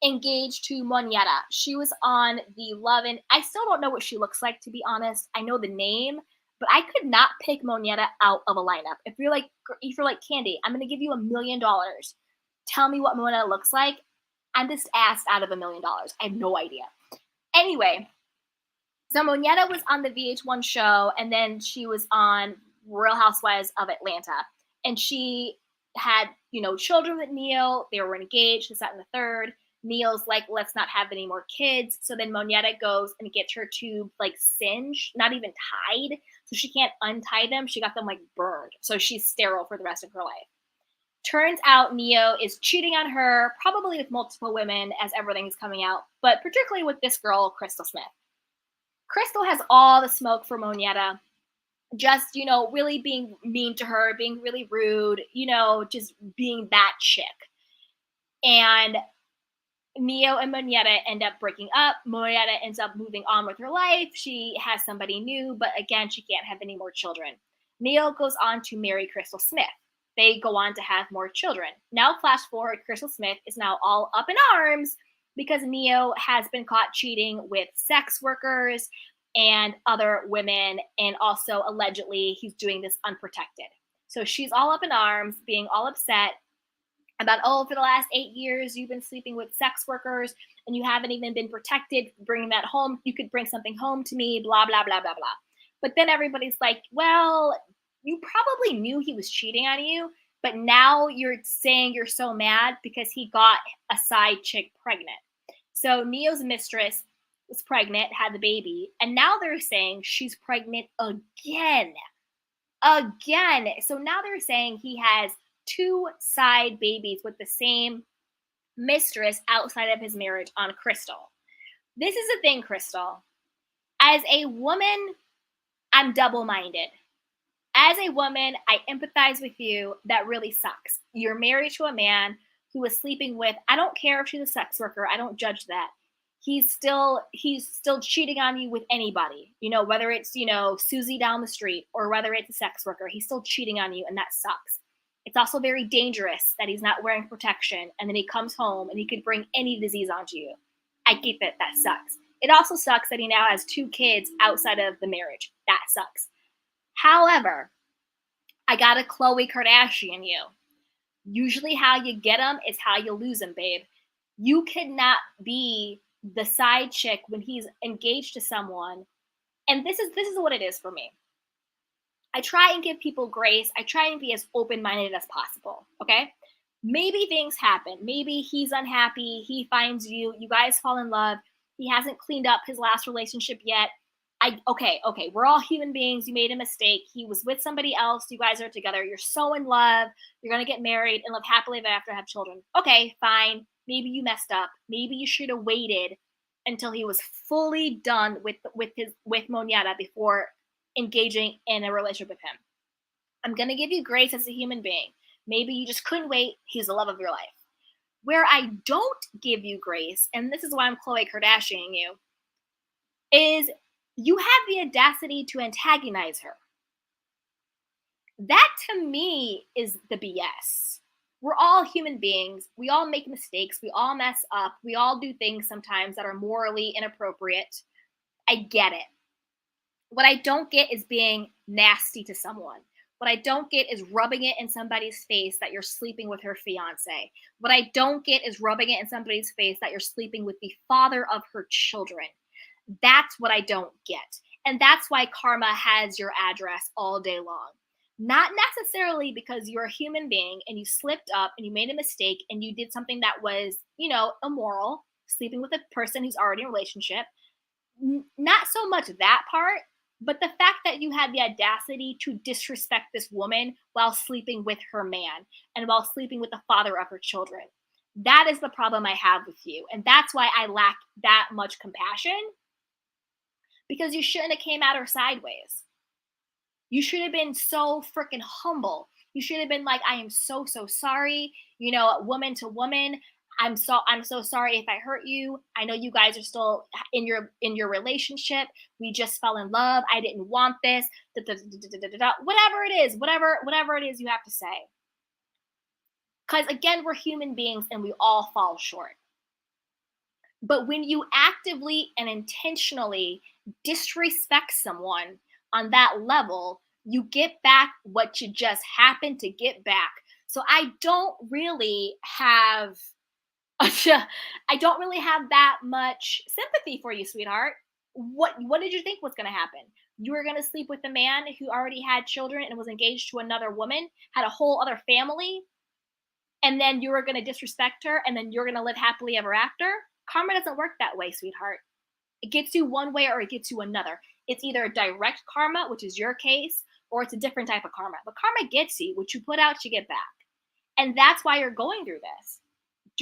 engaged to Moneta. She was on the Love and I still don't know what she looks like, to be honest. I know the name, but I could not pick Moneta out of a lineup. If you're like Kandi, I'm gonna give you $1 million. Tell me what Moneta looks like. I'm just asked out of $1 million. I have no idea. Anyway, so Moneta was on the VH1 show, and then she was on Real Housewives of Atlanta, and she had children with Neyo. They were engaged, this, that, and the third. Neil's like, let's not have any more kids. So then Moneta goes and gets her tube like singed, not even tied. So she can't untie them. She got them like burned. So she's sterile for the rest of her life. Turns out Neyo is cheating on her, probably with multiple women as everything's coming out, but particularly with this girl, Crystal Smith. Crystal has all the smoke for Moneta, just, really being mean to her, being really rude, just being that chick. And Neyo and Moneta end up breaking up. Moneta ends up moving on with her life. She has somebody new, but again, she can't have any more children. Neyo goes on to marry Crystal Smith. They go on to have more children. Now, flash forward, Crystal Smith is now all up in arms because Neyo has been caught cheating with sex workers and other women, and also allegedly he's doing this unprotected. So she's all up in arms, being all upset about, for the last 8 years, you've been sleeping with sex workers and you haven't even been protected, bringing that home. You could bring something home to me, blah, blah, blah, blah, blah. But then everybody's like, well, you probably knew he was cheating on you, but now you're saying you're so mad because he got a side chick pregnant. So Neo's mistress was pregnant, had the baby, and now they're saying she's pregnant again. So now they're saying he has 2 side babies with the same mistress outside of his marriage on Crystal. This is the thing, Crystal. As a woman, I'm double-minded. As a woman, I empathize with you. That really sucks. You're married to a man who is sleeping with, I don't care if she's a sex worker, I don't judge that. He's still cheating on you with anybody, whether it's, Susie down the street or whether it's a sex worker, he's still cheating on you, and that sucks. It's also very dangerous that he's not wearing protection, and then he comes home and he could bring any disease onto you. I get that. That sucks. It also sucks that he now has 2 kids outside of the marriage. That sucks. However, I got a Khloe Kardashian you. Usually how you get them is how you lose them, babe. You could not be the side chick when he's engaged to someone. And this is what it is for me. I try and give people grace. I try and be as open-minded as possible, okay? Maybe things happen. Maybe he's unhappy. He finds you. You guys fall in love. He hasn't cleaned up his last relationship yet. Okay. We're all human beings. You made a mistake. He was with somebody else. You guys are together. You're so in love. You're going to get married and live happily ever after, have children. Okay, fine. Maybe you messed up. Maybe you should have waited until he was fully done with Moneta before engaging in a relationship with him. I'm going to give you grace as a human being. Maybe you just couldn't wait. He's the love of your life. Where I don't give you grace, and this is why I'm Khloe Kardashian you, is you have the audacity to antagonize her. That to me is the BS. We're all human beings. We all make mistakes. We all mess up. We all do things sometimes that are morally inappropriate. I get it. What I don't get is being nasty to someone. What I don't get is rubbing it in somebody's face that you're sleeping with her fiance. What I don't get is rubbing it in somebody's face that you're sleeping with the father of her children. That's what I don't get. And that's why karma has your address all day long. Not necessarily because you're a human being and you slipped up and you made a mistake and you did something that was, immoral, sleeping with a person who's already in a relationship. Not so much that part, but the fact that you had the audacity to disrespect this woman while sleeping with her man and while sleeping with the father of her children. That is the problem I have with you. And that's why I lack that much compassion, because you shouldn't have came at her sideways. You should have been so freaking humble. You should have been like, I am so sorry, woman to woman. I'm so sorry if I hurt you. I know you guys are still in your relationship. We just fell in love. I didn't want this. Whatever it is you have to say. Because again, we're human beings and we all fall short. But when you actively and intentionally disrespect someone on that level, you get back what you just happened to get back. So I don't really have I don't really have that much sympathy for you, sweetheart. What did you think was going to happen? You were going to sleep with a man who already had children and was engaged to another woman, had a whole other family, and then you were going to disrespect her, and then you're going to live happily ever after? Karma doesn't work that way, sweetheart. It gets you one way or it gets you another. It's either direct karma, which is your case, or it's a different type of karma. But karma gets you. What you put out, you get back. And that's why you're going through this.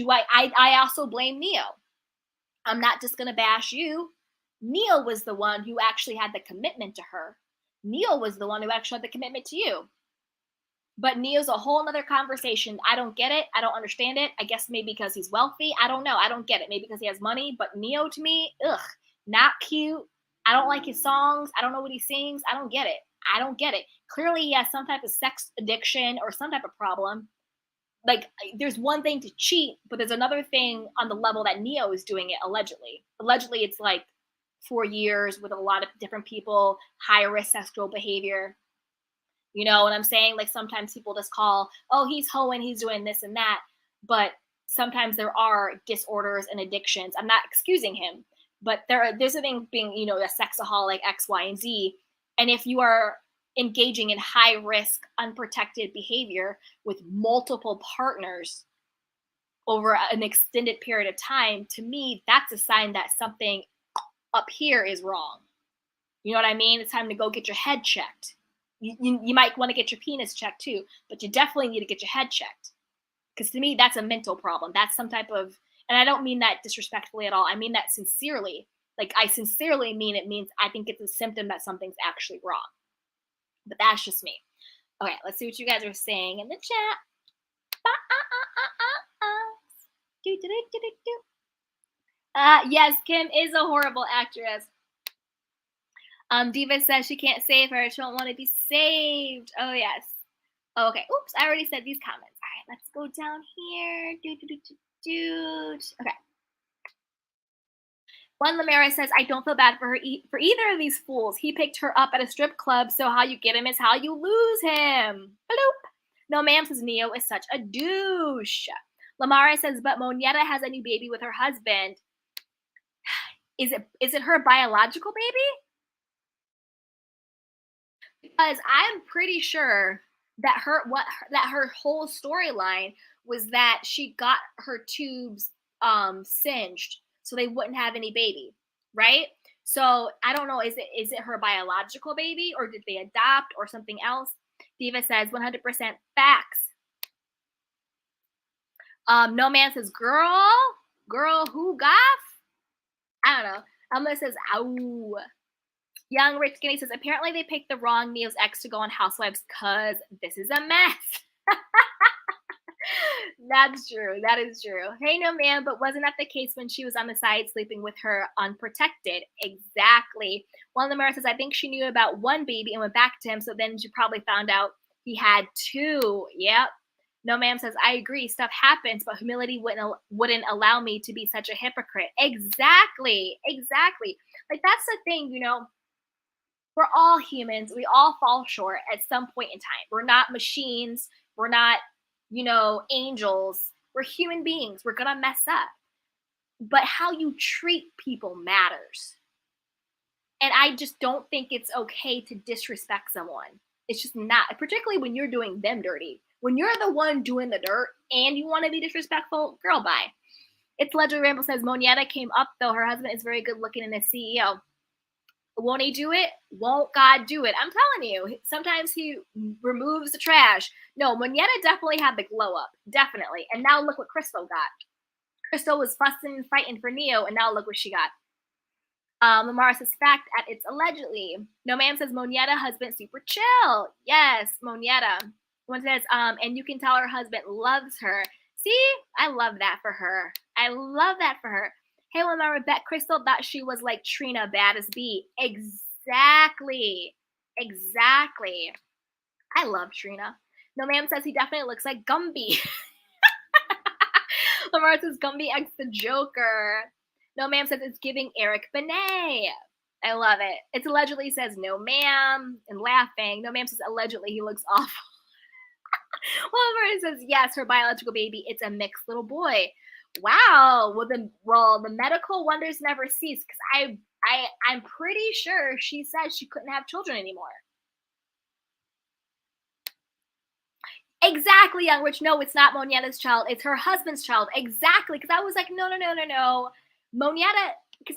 I also blame Neyo. I'm not just going to bash you. Neyo was the one who actually had the commitment to her. Neyo was the one who actually had the commitment to you. But Neo's a whole nother conversation. I don't get it. I don't understand it. I guess maybe because he's wealthy. I don't know. I don't get it. Maybe because he has money. But Neyo to me, ugh, not cute. I don't like his songs. I don't know what he sings. I don't get it. I don't get it. Clearly he has some type of sex addiction or some type of problem. Like, there's one thing to cheat, but there's another thing on the level that Neyo is doing it allegedly. Allegedly, it's like 4 years with a lot of different people, high risk sexual behavior. You know what I'm saying? Like, sometimes people just call, oh, he's hoeing, he's doing this and that. But sometimes there are disorders and addictions. I'm not excusing him, but there's a thing being, you know, a sexaholic, X, Y, and Z. And if you are engaging in high risk, unprotected behavior with multiple partners over an extended period of time, to me, that's a sign that something up here is wrong. You know what I mean? It's time to go get your head checked. You might want to get your penis checked too, but you definitely need to get your head checked. Because to me, that's a mental problem. That's some type of, and I don't mean that disrespectfully at all. I mean that sincerely. Like, I sincerely mean it means I think it's a symptom that something's actually wrong. But that's just me. Okay, let's see what you guys are saying in the chat. Yes, Kim is a horrible actress. Diva says she can't save her. She don't want to be saved. Oh, yes. Okay. Oops, I already said these comments. All right, let's go down here. Okay. One Lamera says, I don't feel bad for her for either of these fools. He picked her up at a strip club, so how you get him is how you lose him. Bloop. No, ma'am, says Neyo is such a douche. Lamara says, but Monietta has a new baby with her husband. Is it her biological baby? Because I'm pretty sure that her whole storyline was that she got her tubes singed so they wouldn't have any baby, right? So I don't know, is it her biological baby, or did they adopt, or something else? Diva says 100% facts. No man says girl who goth? I don't know. Emma says ow. Young Rich Skinny says, apparently they picked the wrong Neo's ex to go on Housewives because this is a mess. That's true. That is true. Hey, no, man, but wasn't that the case when she was on the side sleeping with her unprotected? Exactly. One of the says, I think she knew about one baby and went back to him, so then she probably found out he had two. Yep. No, ma'am says, I agree. Stuff happens, but humility wouldn't allow me to be such a hypocrite. Exactly. Exactly. Like, that's the thing, you know. We're all humans. We all fall short at some point in time. We're not machines. We're not, you know, angels. We're human beings. We're going to mess up. But how you treat people matters. And I just don't think it's okay to disrespect someone. It's just not, particularly when you're doing them dirty. When you're the one doing the dirt and you want to be disrespectful, girl, bye. It's Ledger Ramble says, Monietta came up, though. Her husband is very good looking and a CEO. Won't he do it? Won't God do it? I'm telling you, sometimes he removes the trash. No, Monietta definitely had the glow up. Definitely. And now look what Crystal got. Crystal was fussing and fighting for Neyo, and now look what she got. Lamar says, fact at it's allegedly. No man says, Monietta, husband, super chill. Yes, Monietta. One says, and you can tell her husband loves her. See? I love that for her. I love that for her. Hey, Lamar, bet Crystal thought she was like Trina, bad as B. Exactly. Exactly. I love Trina. No ma'am says he definitely looks like Gumby. Lamar says Gumby X the Joker. No ma'am says it's giving Eric Benet. I love it. It's allegedly says no ma'am and laughing. No ma'am says allegedly he looks awful. Well, it says yes, her biological baby. It's a mixed little boy. Wow. Well the medical wonders never cease because I'm pretty sure she said she couldn't have children anymore. Exactly, young rich. No, it's not Monieta's child. It's her husband's child. Exactly. Because I was like, no, no, no, no, no. Monieta, because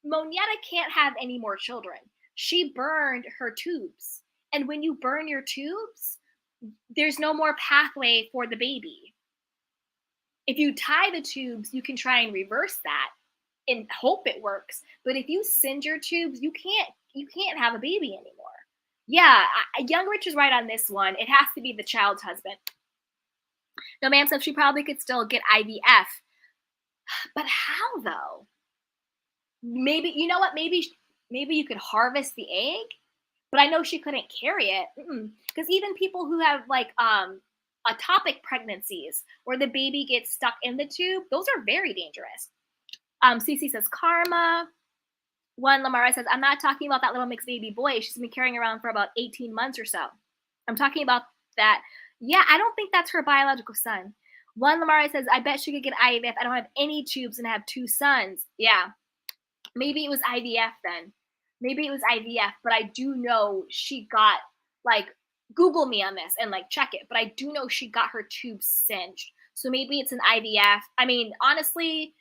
Monieta can't have any more children. She burned her tubes. And when you burn your tubes, there's no more pathway for the baby. If you tie the tubes, you can try and reverse that and hope it works. But if you send your tubes, you can't have a baby anymore. Yeah, Young Rich is right on this one. It has to be the child's husband. No, ma'am said she probably could still get IVF. But how though? Maybe you know what? Maybe you could harvest the egg, but I know she couldn't carry it because even people who have like ectopic pregnancies where the baby gets stuck in the tube, those are very dangerous. Cece says karma. One Lamara says, I'm not talking about that little mixed baby boy she's been carrying around for about 18 months or so. I'm talking about that. Yeah, I don't think that's her biological son. One Lamara says, I bet she could get IVF. I don't have any tubes and I have 2 sons. Yeah, maybe it was IVF then. Maybe it was IVF, but I do know she got, like, Google me on this and, like, check it. But I do know she got her tubes singed. So maybe it's an IVF. I mean, honestly,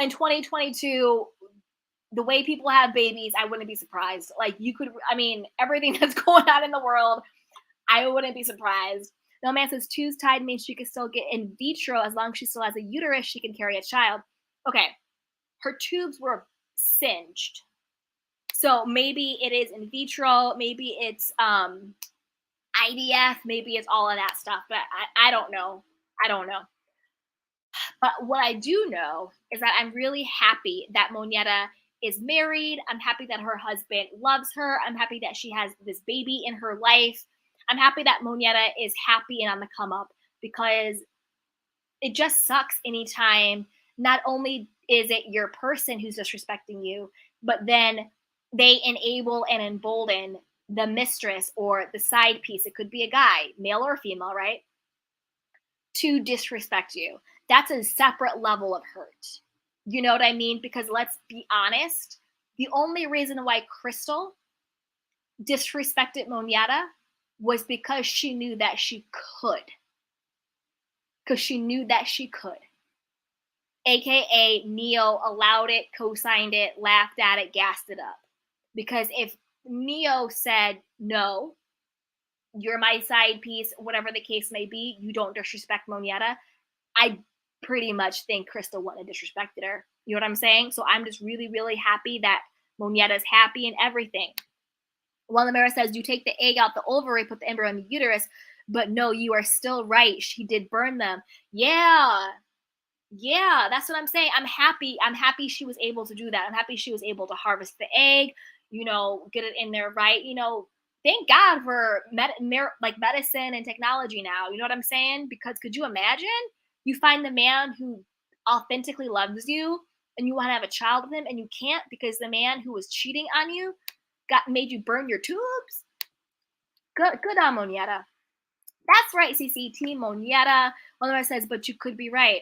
in 2022, the way people have babies, I wouldn't be surprised. Like I mean, everything that's going on in the world, I wouldn't be surprised. No man says tubes tied means she can still get in vitro as long as she still has a uterus, she can carry a child. Okay, her tubes were singed. So maybe it is in vitro, maybe it's IDF, maybe it's all of that stuff, but I don't know. I don't know. But what I do know is that I'm really happy that Monieta is married. I'm happy that her husband loves her. I'm happy that she has this baby in her life. I'm happy that Monieta is happy and on the come up because it just sucks anytime not only is it your person who's disrespecting you, but then they enable and embolden the mistress or the side piece. It could be a guy, male or female, right? To disrespect you. That's a separate level of hurt. You know what I mean? Because let's be honest, the only reason why Crystal disrespected Monieta was because she knew that she could. Because she knew that she could. AKA Neyo allowed it, co-signed it, laughed at it, gassed it up. Because if Neyo said, no, you're my side piece, whatever the case may be, you don't disrespect Monieta, I pretty much think Crystal wouldn't have disrespected her. You know what I'm saying? So I'm just really, really happy that Monieta's happy and everything. One Lamera says, you take the egg out the ovary, put the embryo in the uterus, but no, you are still right. She did burn them. Yeah, that's what I'm saying. I'm happy she was able to do that. I'm happy she was able to harvest the egg, get it in there right. Thank God for medicine and technology now. You know what I'm saying? Because could you imagine? You find the man who authentically loves you and you want to have a child with him and you can't because the man who was cheating on you made you burn your tubes? Good on Monieta. That's right, CC. Team Monieta. One of us says, but you could be right.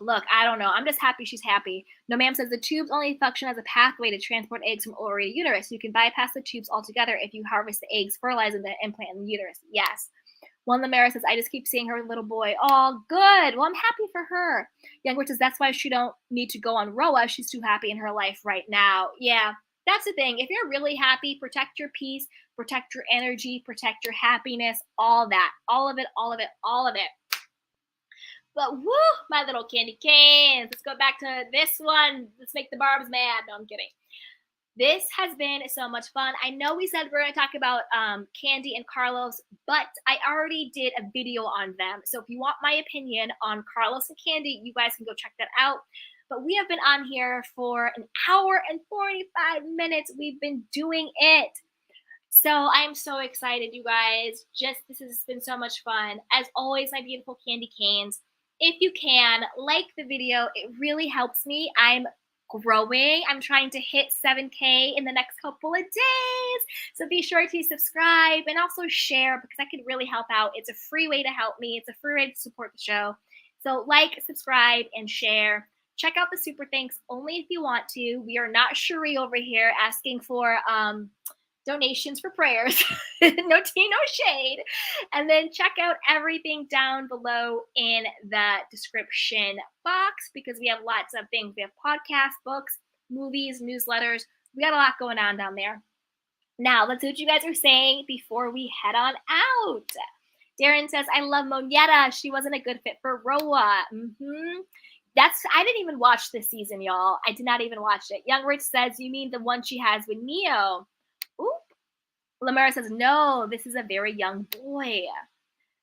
Look, I don't know. I'm just happy she's happy. No ma'am says the tubes only function as a pathway to transport eggs from ovary to uterus. You can bypass the tubes altogether if you harvest the eggs, fertilize the implant in the uterus. Yes. One Lamera says, I just keep seeing her little boy. Oh, good. Well, I'm happy for her. Young Rich says, that's why she don't need to go on ROA. She's too happy in her life right now. Yeah, that's the thing. If you're really happy, protect your peace, protect your energy, protect your happiness, all that. All of it, all of it, all of it. But woo, my little candy canes. Let's go back to this one. Let's make the Barbs mad. No, I'm kidding. This has been so much fun. I know we said we're going to talk about Kandi and Carlos, but I already did a video on them. So if you want my opinion on Carlos and Kandi, you guys can go check that out. But we have been on here for an hour and 45 minutes. We've been doing it. So I'm so excited, you guys. This has been so much fun. As always, my beautiful candy canes, if you can, like the video. It really helps me. I'm growing. I'm trying to hit 7K in the next couple of days. So be sure to subscribe and also share because that could really help out. It's a free way to help me. It's a free way to support the show. So like, subscribe, and share. Check out the super thanks only if you want to. We are not Cherie over here asking for donations for prayers. No tea, no shade. And then check out everything down below in the description box because we have lots of things. We have podcasts, books, movies, newsletters. We got a lot going on down there. Now, let's see what you guys are saying before we head on out. Darren says, I love Moneta. She wasn't a good fit for Roa. I didn't even watch this season, y'all. I did not even watch it. Young Rich says, you mean the one she has with Neyo? Oop. Lamara says, no, this is a very young boy.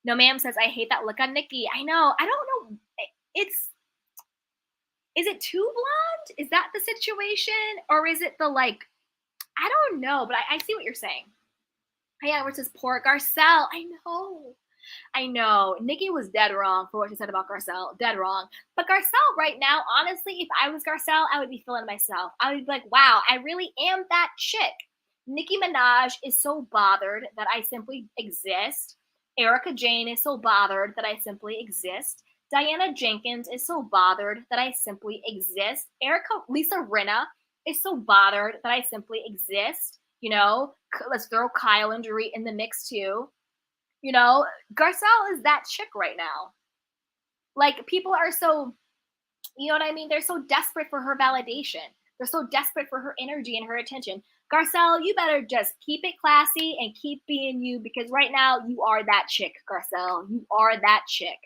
No, ma'am says, I hate that look on Nicki. I know. I don't know. Is it too blonde? Is that the situation? Or is it the I don't know, but I see what you're saying. Yeah, where it says poor Garcelle. I know. Nicki was dead wrong for what she said about Garcelle. Dead wrong. But Garcelle right now, honestly, if I was Garcelle, I would be feeling myself. I would be like, wow, I really am that chick. Nicki Minaj is so bothered that I simply exist. Erica Jane is so bothered that I simply exist. Diana Jenkins is so bothered that I simply exist. Lisa Rinna is so bothered that I simply exist. Let's throw Kyle and Dorit in the mix too. Garcelle is that chick right now. People are so, you know what I mean? They're so desperate for her validation. They're so desperate for her energy and her attention. Garcelle, you better just keep it classy and keep being you because right now you are that chick, Garcelle. You are that chick.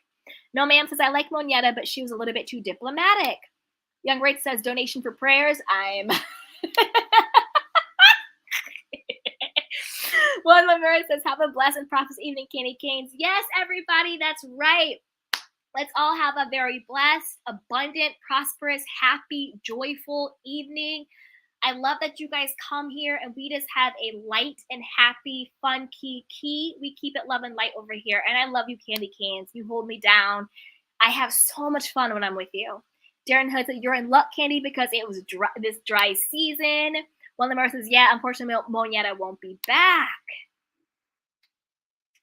No, ma'am says, I like Moneta, but she was a little bit too diplomatic. Young Rach says, donation for prayers. I'm... One Lamera says, have a blessed and prosperous evening, Candy Canes. Yes, everybody, that's right. Let's all have a very blessed, abundant, prosperous, happy, joyful evening. I love that you guys come here and we just have a light and happy, fun key. We keep it love and light over here. And I love you, Candy Canes. You hold me down. I have so much fun when I'm with you. Darren Hood said, you're in luck, Candy, because it was this dry season. One of the says, yeah, unfortunately, Moneta won't be back.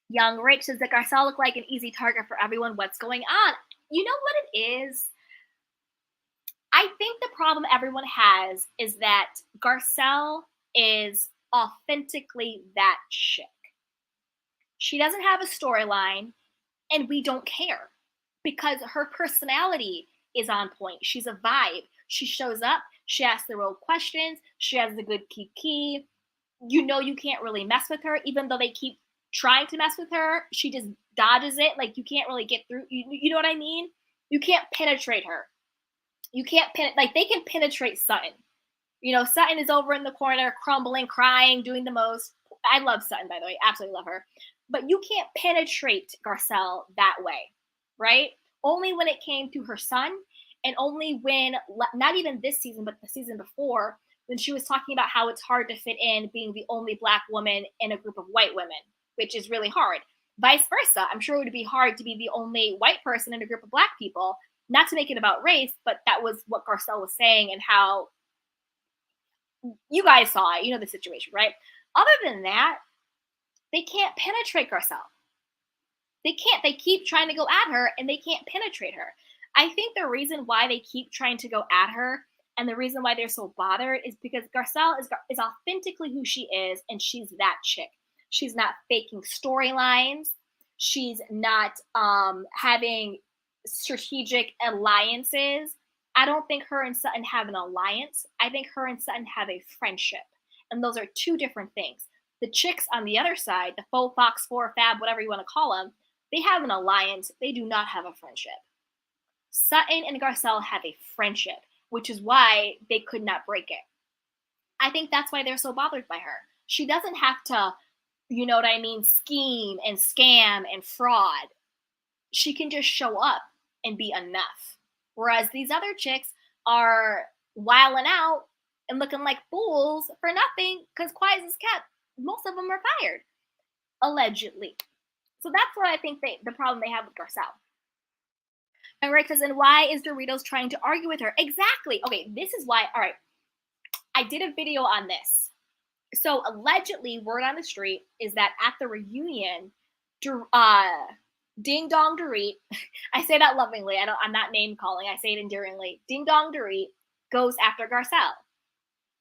Young Rich says that Garcelle looked like an easy target for everyone. What's going on? You know what it is? I think the problem everyone has is that Garcelle is authentically that chick. She doesn't have a storyline, and we don't care because her personality is on point. She's a vibe. She shows up. She asks the real questions. She has the good key. You can't really mess with her, even though they keep trying to mess with her. She just dodges it. You can't really get through. You know what I mean? You can't penetrate her. You can't they can penetrate Sutton. Sutton is over in the corner, crumbling, crying, doing the most. I love Sutton, by the way. Absolutely love her. But you can't penetrate Garcelle that way, right? Only when it came to her son, and only when, not even this season, but the season before, when she was talking about how it's hard to fit in being the only Black woman in a group of white women, which is really hard. Vice versa. I'm sure it would be hard to be the only white person in a group of Black people. Not to make it about race, but that was what Garcelle was saying and how you guys saw it. You know the situation, right? Other than that, they can't penetrate Garcelle. They can't. They keep trying to go at her and they can't penetrate her. I think the reason why they keep trying to go at her and the reason why they're so bothered is because Garcelle is authentically who she is, and she's that chick. She's not faking storylines. She's not having strategic alliances. I don't think her and Sutton have an alliance. I think her and Sutton have a friendship. And those are two different things. The chicks on the other side, the faux fox, four fab, whatever you want to call them, they have an alliance. They do not have a friendship. Sutton and Garcelle have a friendship, which is why they could not break it. I think that's why they're so bothered by her. She doesn't have to, you know what I mean, scheme and scam and fraud. She can just show up and be enough. Whereas these other chicks are wilding out and looking like fools for nothing because quiet as kept. Most of them are fired, allegedly. So that's what I think the problem they have with Garcelle. And Rick says, and why is Doritos trying to argue with her? Exactly. Okay, this is why. All right, I did a video on this. So allegedly, word on the street is that at the reunion, Ding Dong Dorit, I say that lovingly. I'm not name calling. I say it endearingly. Ding Dong Dorit goes after Garcelle.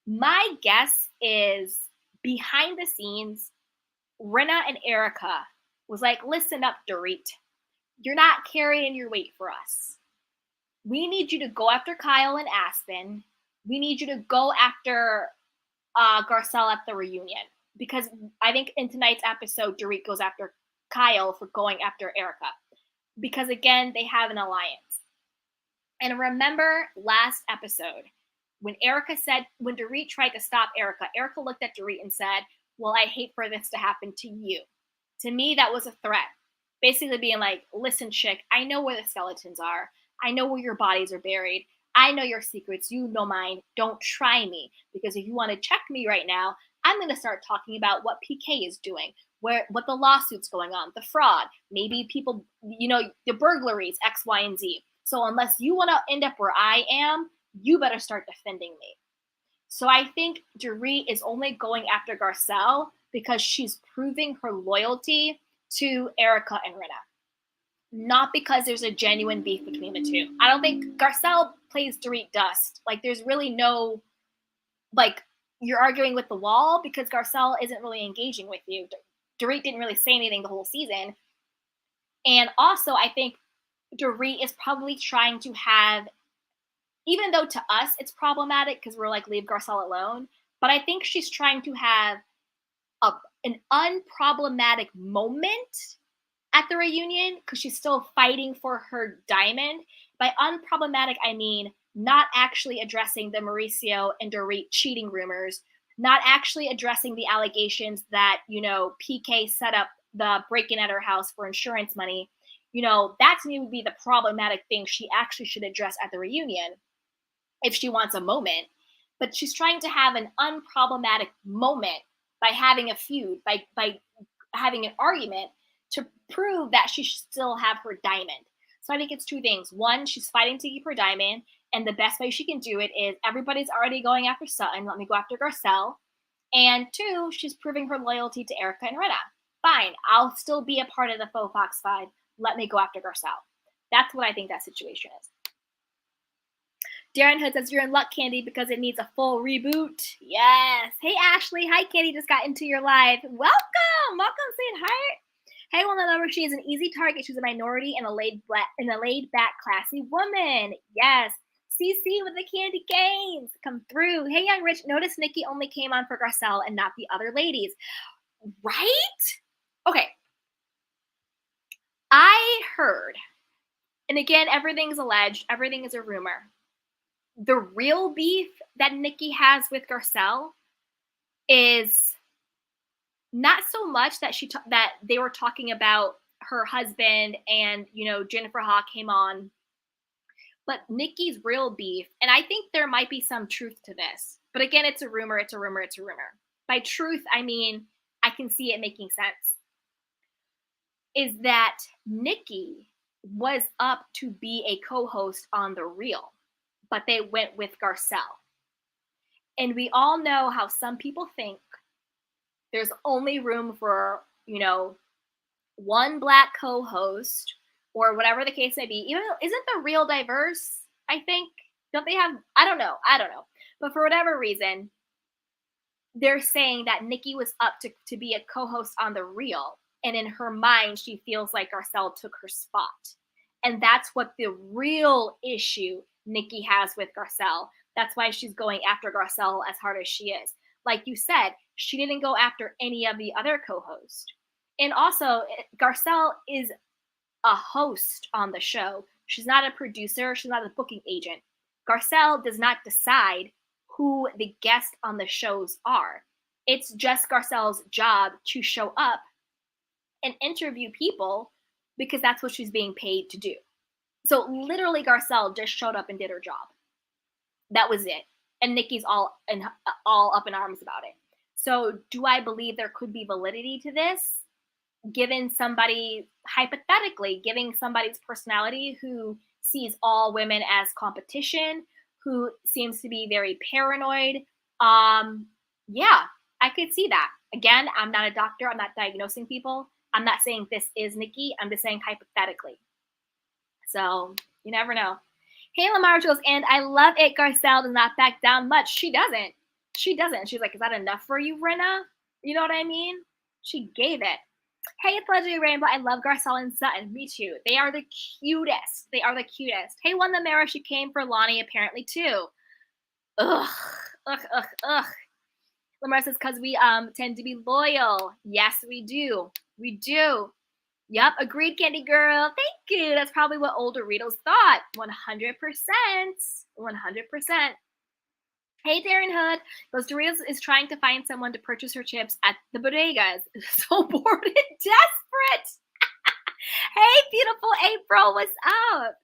My guess is behind the scenes, Rinna and Erica was like, listen up, Dorit. You're not carrying your weight for us. We need you to go after Kyle and Aspen. We need you to go after Garcelle at the reunion. Because I think in tonight's episode, Dorit goes after Kyle for going after Erica. Because again, they have an alliance. And remember last episode, when Dorit tried to stop Erica, Erica looked at Dorit and said, well, I hate for this to happen to you. To me, that was a threat. Basically being like, listen, chick, I know where the skeletons are. I know where your bodies are buried. I know your secrets. You know mine. Don't try me. Because if you want to check me right now, I'm going to start talking about what PK is doing, what the lawsuit's going on, the fraud, maybe people, the burglaries, X, Y, and Z. So unless you want to end up where I am, you better start defending me. So I think Dorit is only going after Garcelle because she's proving her loyalty to Erica and Rinna. Not because there's a genuine beef between the two. I don't think Garcelle plays Dorit dust. Like, there's really no, like, you're arguing with the wall because Garcelle isn't really engaging with you. Dorit didn't really say anything the whole season. And also, I think Dorit is probably trying to have, even though to us it's problematic because we're like, leave Garcelle alone, but I think she's trying to have an unproblematic moment at the reunion because she's still fighting for her diamond. By unproblematic, I mean not actually addressing the Mauricio and Dorit cheating rumors, not actually addressing the allegations that, PK set up the break-in at her house for insurance money. That to me would be the problematic thing she actually should address at the reunion if she wants a moment. But she's trying to have an unproblematic moment by having a feud, by having an argument to prove that she should still have her diamond. So I think it's two things. One, she's fighting to keep her diamond, and the best way she can do it is everybody's already going after Sutton. Let me go after Garcelle. And two, she's proving her loyalty to Erica and Rinna. Fine, I'll still be a part of the Faux Fox 5. Let me go after Garcelle. That's what I think that situation is. Darren Hood says, you're in luck, Kandi, because it needs a full reboot. Yes. Hey, Ashley. Hi, Kandi. Just got into your live. Welcome. Saying hi. Hey, well, remember, she is an easy target. She's a minority and a laid-back, classy woman. Yes. CC with the candy canes. Come through. Hey, Young Rich. Notice Nicki only came on for Garcelle and not the other ladies. Right? Okay. I heard, and again, everything's alleged. Everything is a rumor. The real beef that Nicki has with Garcelle is not so much that that they were talking about her husband and, Jennifer Hawk came on, but Nicki's real beef, and I think there might be some truth to this, but again, it's a rumor. By truth, I mean, I can see it making sense, is that Nicki was up to be a co-host on The Real, but they went with Garcelle. And we all know how some people think there's only room for, one black co-host or whatever the case may be. Even though, isn't The Real diverse? I think. Don't they have, I don't know. But for whatever reason, they're saying that Nicki was up to be a co-host on The Real. And in her mind, she feels like Garcelle took her spot. And that's what the real issue Nicki has with Garcelle. That's why she's going after Garcelle as hard as she is. Like you said, she didn't go after any of the other co-hosts. And also, Garcelle is a host on the show. She's not a producer. She's not a booking agent. Garcelle does not decide who the guests on the shows are. It's just Garcelle's job to show up and interview people because that's what she's being paid to do. So literally Garcelle just showed up and did her job. That was it. And Nicki's all up in arms about it. So do I believe there could be validity to this? Given somebody, hypothetically, giving somebody's personality who sees all women as competition, who seems to be very paranoid. Um, yeah, I could see that. Again, I'm not a doctor. I'm not diagnosing people. I'm not saying this is Nicki. I'm just saying hypothetically. So you never know. Hey, Lamar goes, and I love it. Garcelle does not back down much. She doesn't. She doesn't. She's like, is that enough for you, Rinna? You know what I mean? She gave it. Hey, it's Legendary Rainbow. I love Garcelle and Sutton. Me too. They are the cutest. They are the cutest. Hey, One the Mara, she came for Lonnie apparently too. Ugh. Ugh, ugh, ugh. Lamar says, because we tend to be loyal. Yes, we do. We do. Yep, agreed, Candy Girl. Thank you. That's probably what old Doritos thought. 100%. 100%. Hey, Darren Hood. Those Doritos is trying to find someone to purchase her chips at the bodegas. So bored and desperate. Hey, beautiful April. What's up?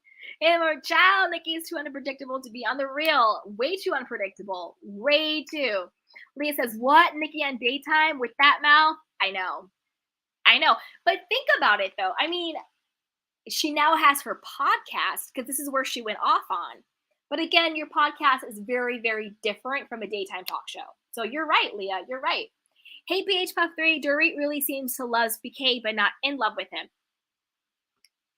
Hey, more child. Nicki is too unpredictable to be on the real. Way too unpredictable. Way too. Leah says, what? Nicki on daytime with that mouth? I know. I know. But think about it, though. I mean, she now has her podcast because this is where she went off on. But again, your podcast is very, very different from a daytime talk show. So you're right, Leah. You're right. Hey, BH Puff 3, Dorit really seems to love PK, but not in love with him.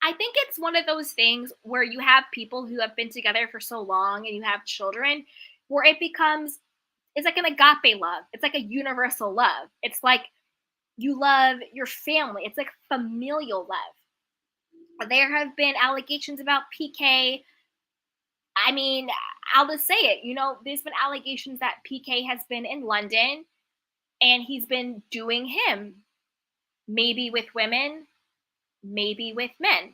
I think it's one of those things where you have people who have been together for so long and you have children where it becomes, it's like an agape love. It's like a universal love. It's like you love your family. It's like familial love. There have been allegations about PK. I mean, I'll just say it. You know, there's been allegations that PK has been in London and he's been doing him, maybe with women, maybe with men.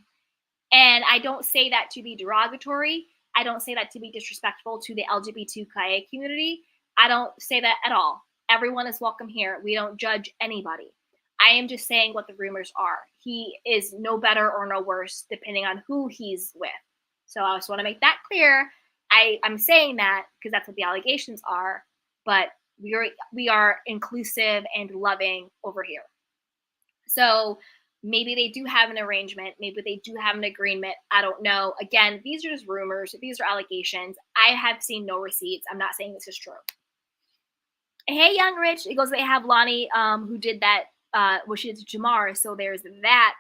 And I don't say that to be derogatory. I don't say that to be disrespectful to the LGBTQIA community. I don't say that at all. Everyone is welcome here. We don't judge anybody. I am just saying what the rumors are. He is no better or no worse depending on who he's with. So I just want to make that clear. I'm saying that because that's what the allegations are, but we are inclusive and loving over here. So maybe they do have an arrangement. Maybe they do have an agreement. I don't know. Again, these are just rumors. These are allegations. I have seen no receipts. I'm not saying this is true. Hey, Young Rich. It goes, they have Lonnie who did that, well, she did Jamar. So there's that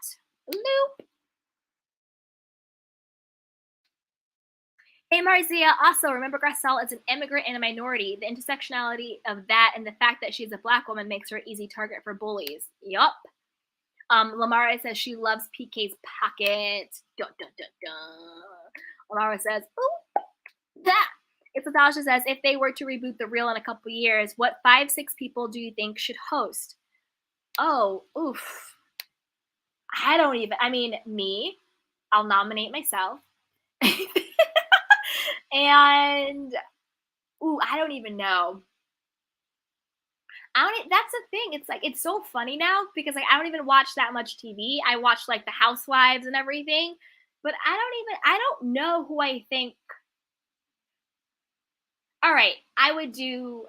loop. Hey, Marzia. Also, remember Garcelle is an immigrant and a minority. The intersectionality of that and the fact that she's a Black woman makes her an easy target for bullies. Yup. Lamara says she loves PK's pocket. Dun, dun, dun, dun. Lamara says, ooh, that. It's Natasha says, if they were to reboot The Real in a couple years, what 5-6 people do you think should host? Oh, oof. Me, I'll nominate myself. And, ooh, I don't even know. That's the thing. It's like, it's so funny now because like I don't even watch that much TV. I watch like the Housewives and everything, but I don't know who I think. All right, I would do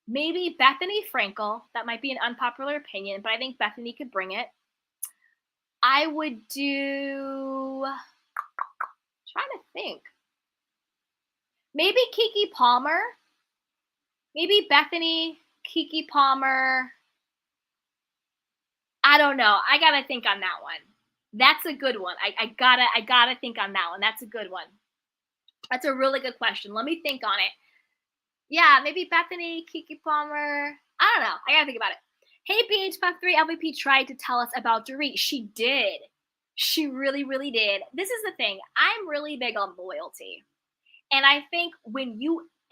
maybe Bethany Frankel. That might be an unpopular opinion, but I think Bethany could bring it. I would do, trying to think. Maybe Keke Palmer. Maybe Bethany, Keke Palmer. I don't know. I gotta think on that one. That's a good one. I gotta think on that one. That's a good one. That's a really good question. Let me think on it. Yeah, maybe Bethany, Keke Palmer. I don't know. I gotta think about it. Hey, BH Puff 3 LVP tried to tell us about Dorit. She did. She really, really did. This is the thing. I'm really big on loyalty. And I think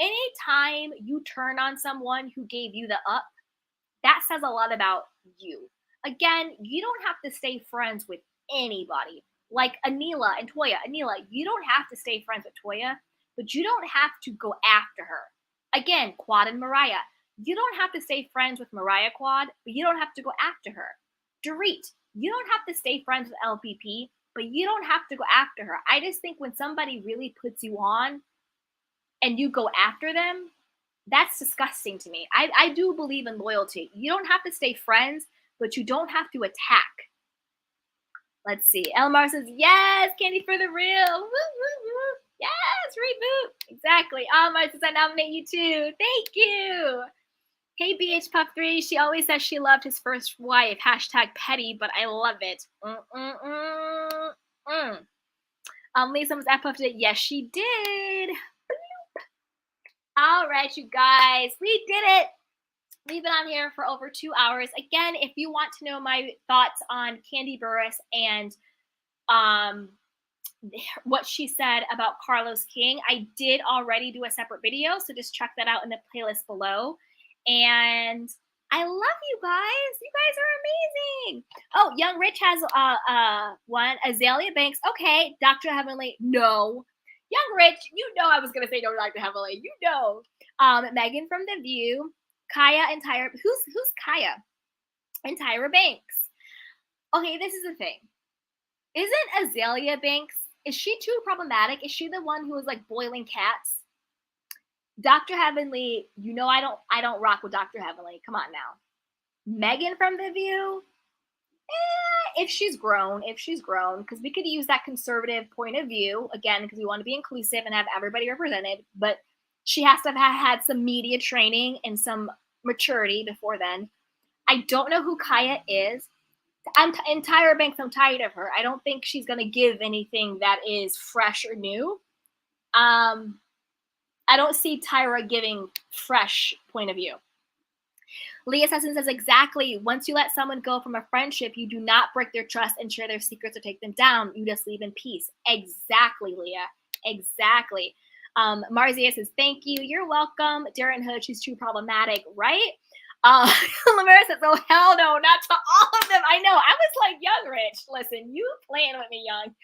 anytime you turn on someone who gave you the up, that says a lot about you. Again, you don't have to stay friends with anybody. Like Anila and Toya. Anila, you don't have to stay friends with Toya, but you don't have to go after her. Again, Quad and Mariah. You don't have to stay friends with Mariah Quad, but you don't have to go after her. Dorit, you don't have to stay friends with LPP, but you don't have to go after her. I just think when somebody really puts you on and you go after them, that's disgusting to me. I do believe in loyalty. You don't have to stay friends, but you don't have to attack. Let's see. Elmar says, yes, Kandi for the real. Woo, woo, woo. Yes, reboot. Exactly. Elmar says, I nominate you too. Thank you. Hey, BH Puff 3. She always says she loved his first wife. Hashtag petty, but I love it. Lisa was at Puff today. Yes, she did. All right, you guys. We did it. We've been on here for over 2 hours. Again, if you want to know my thoughts on Kandi Burruss and what she said about Carlos King, I did already do a separate video, so just check that out in the playlist below. And I love you guys. You guys are amazing. Oh, Young Rich has one. Azalea Banks. Okay. Dr. Heavenly. No. Young Rich, you know I was going to say no to Dr. Heavenly. You know. Megan from The View. Kaya and Tyra. Who's Kaya? And Tyra Banks. Okay, this is the thing. Isn't Azalea Banks, is she too problematic? Is she the one who was like boiling cats? Dr. Heavenly, you know I don't rock with Dr. Heavenly. Come on now. Megan from The View, if she's grown, because we could use that conservative point of view, again, because we want to be inclusive and have everybody represented, but she has to have had some media training and some maturity before then. I don't know who Kaya is. And Tyra Banks, I'm tired of her. I don't think she's going to give anything that is fresh or new. I don't see Tyra giving fresh point of view. Lee Assassin says, exactly. Once you let someone go from a friendship, you do not break their trust and share their secrets or take them down. You just leave in peace. Exactly, Leah. Exactly. Marzia says, thank you. You're welcome. Darren Hood, she's too problematic, right? Lamera says, oh, hell no, not to all of them. I know. I was like, Young Rich, listen, you playing with me, Young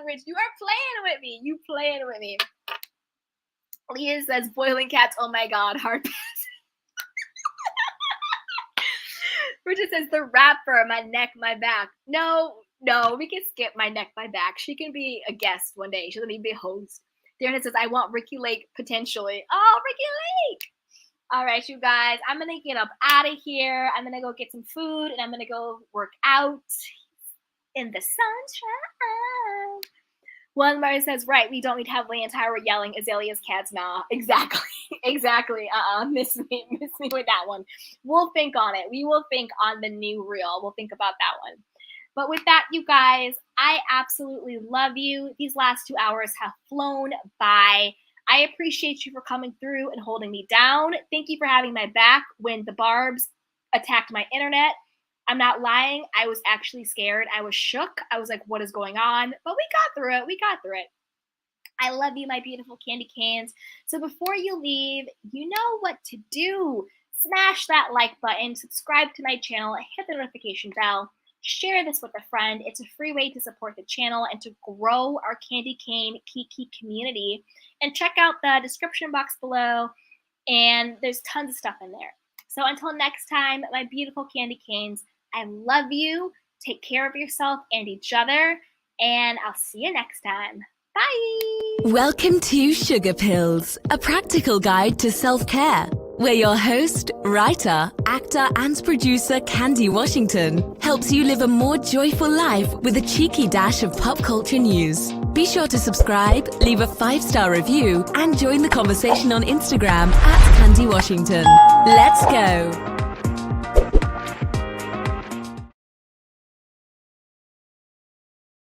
Rich. You are playing with me. You playing with me. Leah says, boiling cats. Oh my God, hard pass. Bridget says, the rapper, my neck, my back. No, we can skip my neck, my back. She can be a guest one day. She doesn't need to be a host. Darren says, I want Ricky Lake potentially. Oh, Ricky Lake. All right, you guys, I'm going to get up out of here. I'm going to go get some food and I'm going to go work out in the sunshine. One Mary says, right, we don't need heavily and Tyra yelling Azalea's cats. Nah, exactly. Exactly. Miss me with that one. We'll think on it. We will think on the new reel. We'll think about that one. But with that, you guys, I absolutely love you. These last 2 hours have flown by. I appreciate you for coming through and holding me down. Thank you for having my back when the barbs attacked my internet. I'm not lying. I was actually scared. I was shook. I was like, what is going on? But we got through it. We got through it. I love you, my beautiful candy cans. So before you leave, you know what to do. Smash that like button, subscribe to my channel, hit the notification bell, share this with a friend. It's a free way to support the channel and to grow our Candy Cane Kiki community. And check out the description box below, and there's tons of stuff in there. So until next time, my beautiful candy canes, I love you. Take care of yourself and each other, and I'll see you next time. Bye. Welcome to Sugar Pills, a practical guide to self-care, where your host, writer, actor, and producer Kandi Washington helps you live a more joyful life with a cheeky dash of pop culture news. Be sure to subscribe, leave a 5-star review, and join the conversation on Instagram @Kandi Washington. Let's go.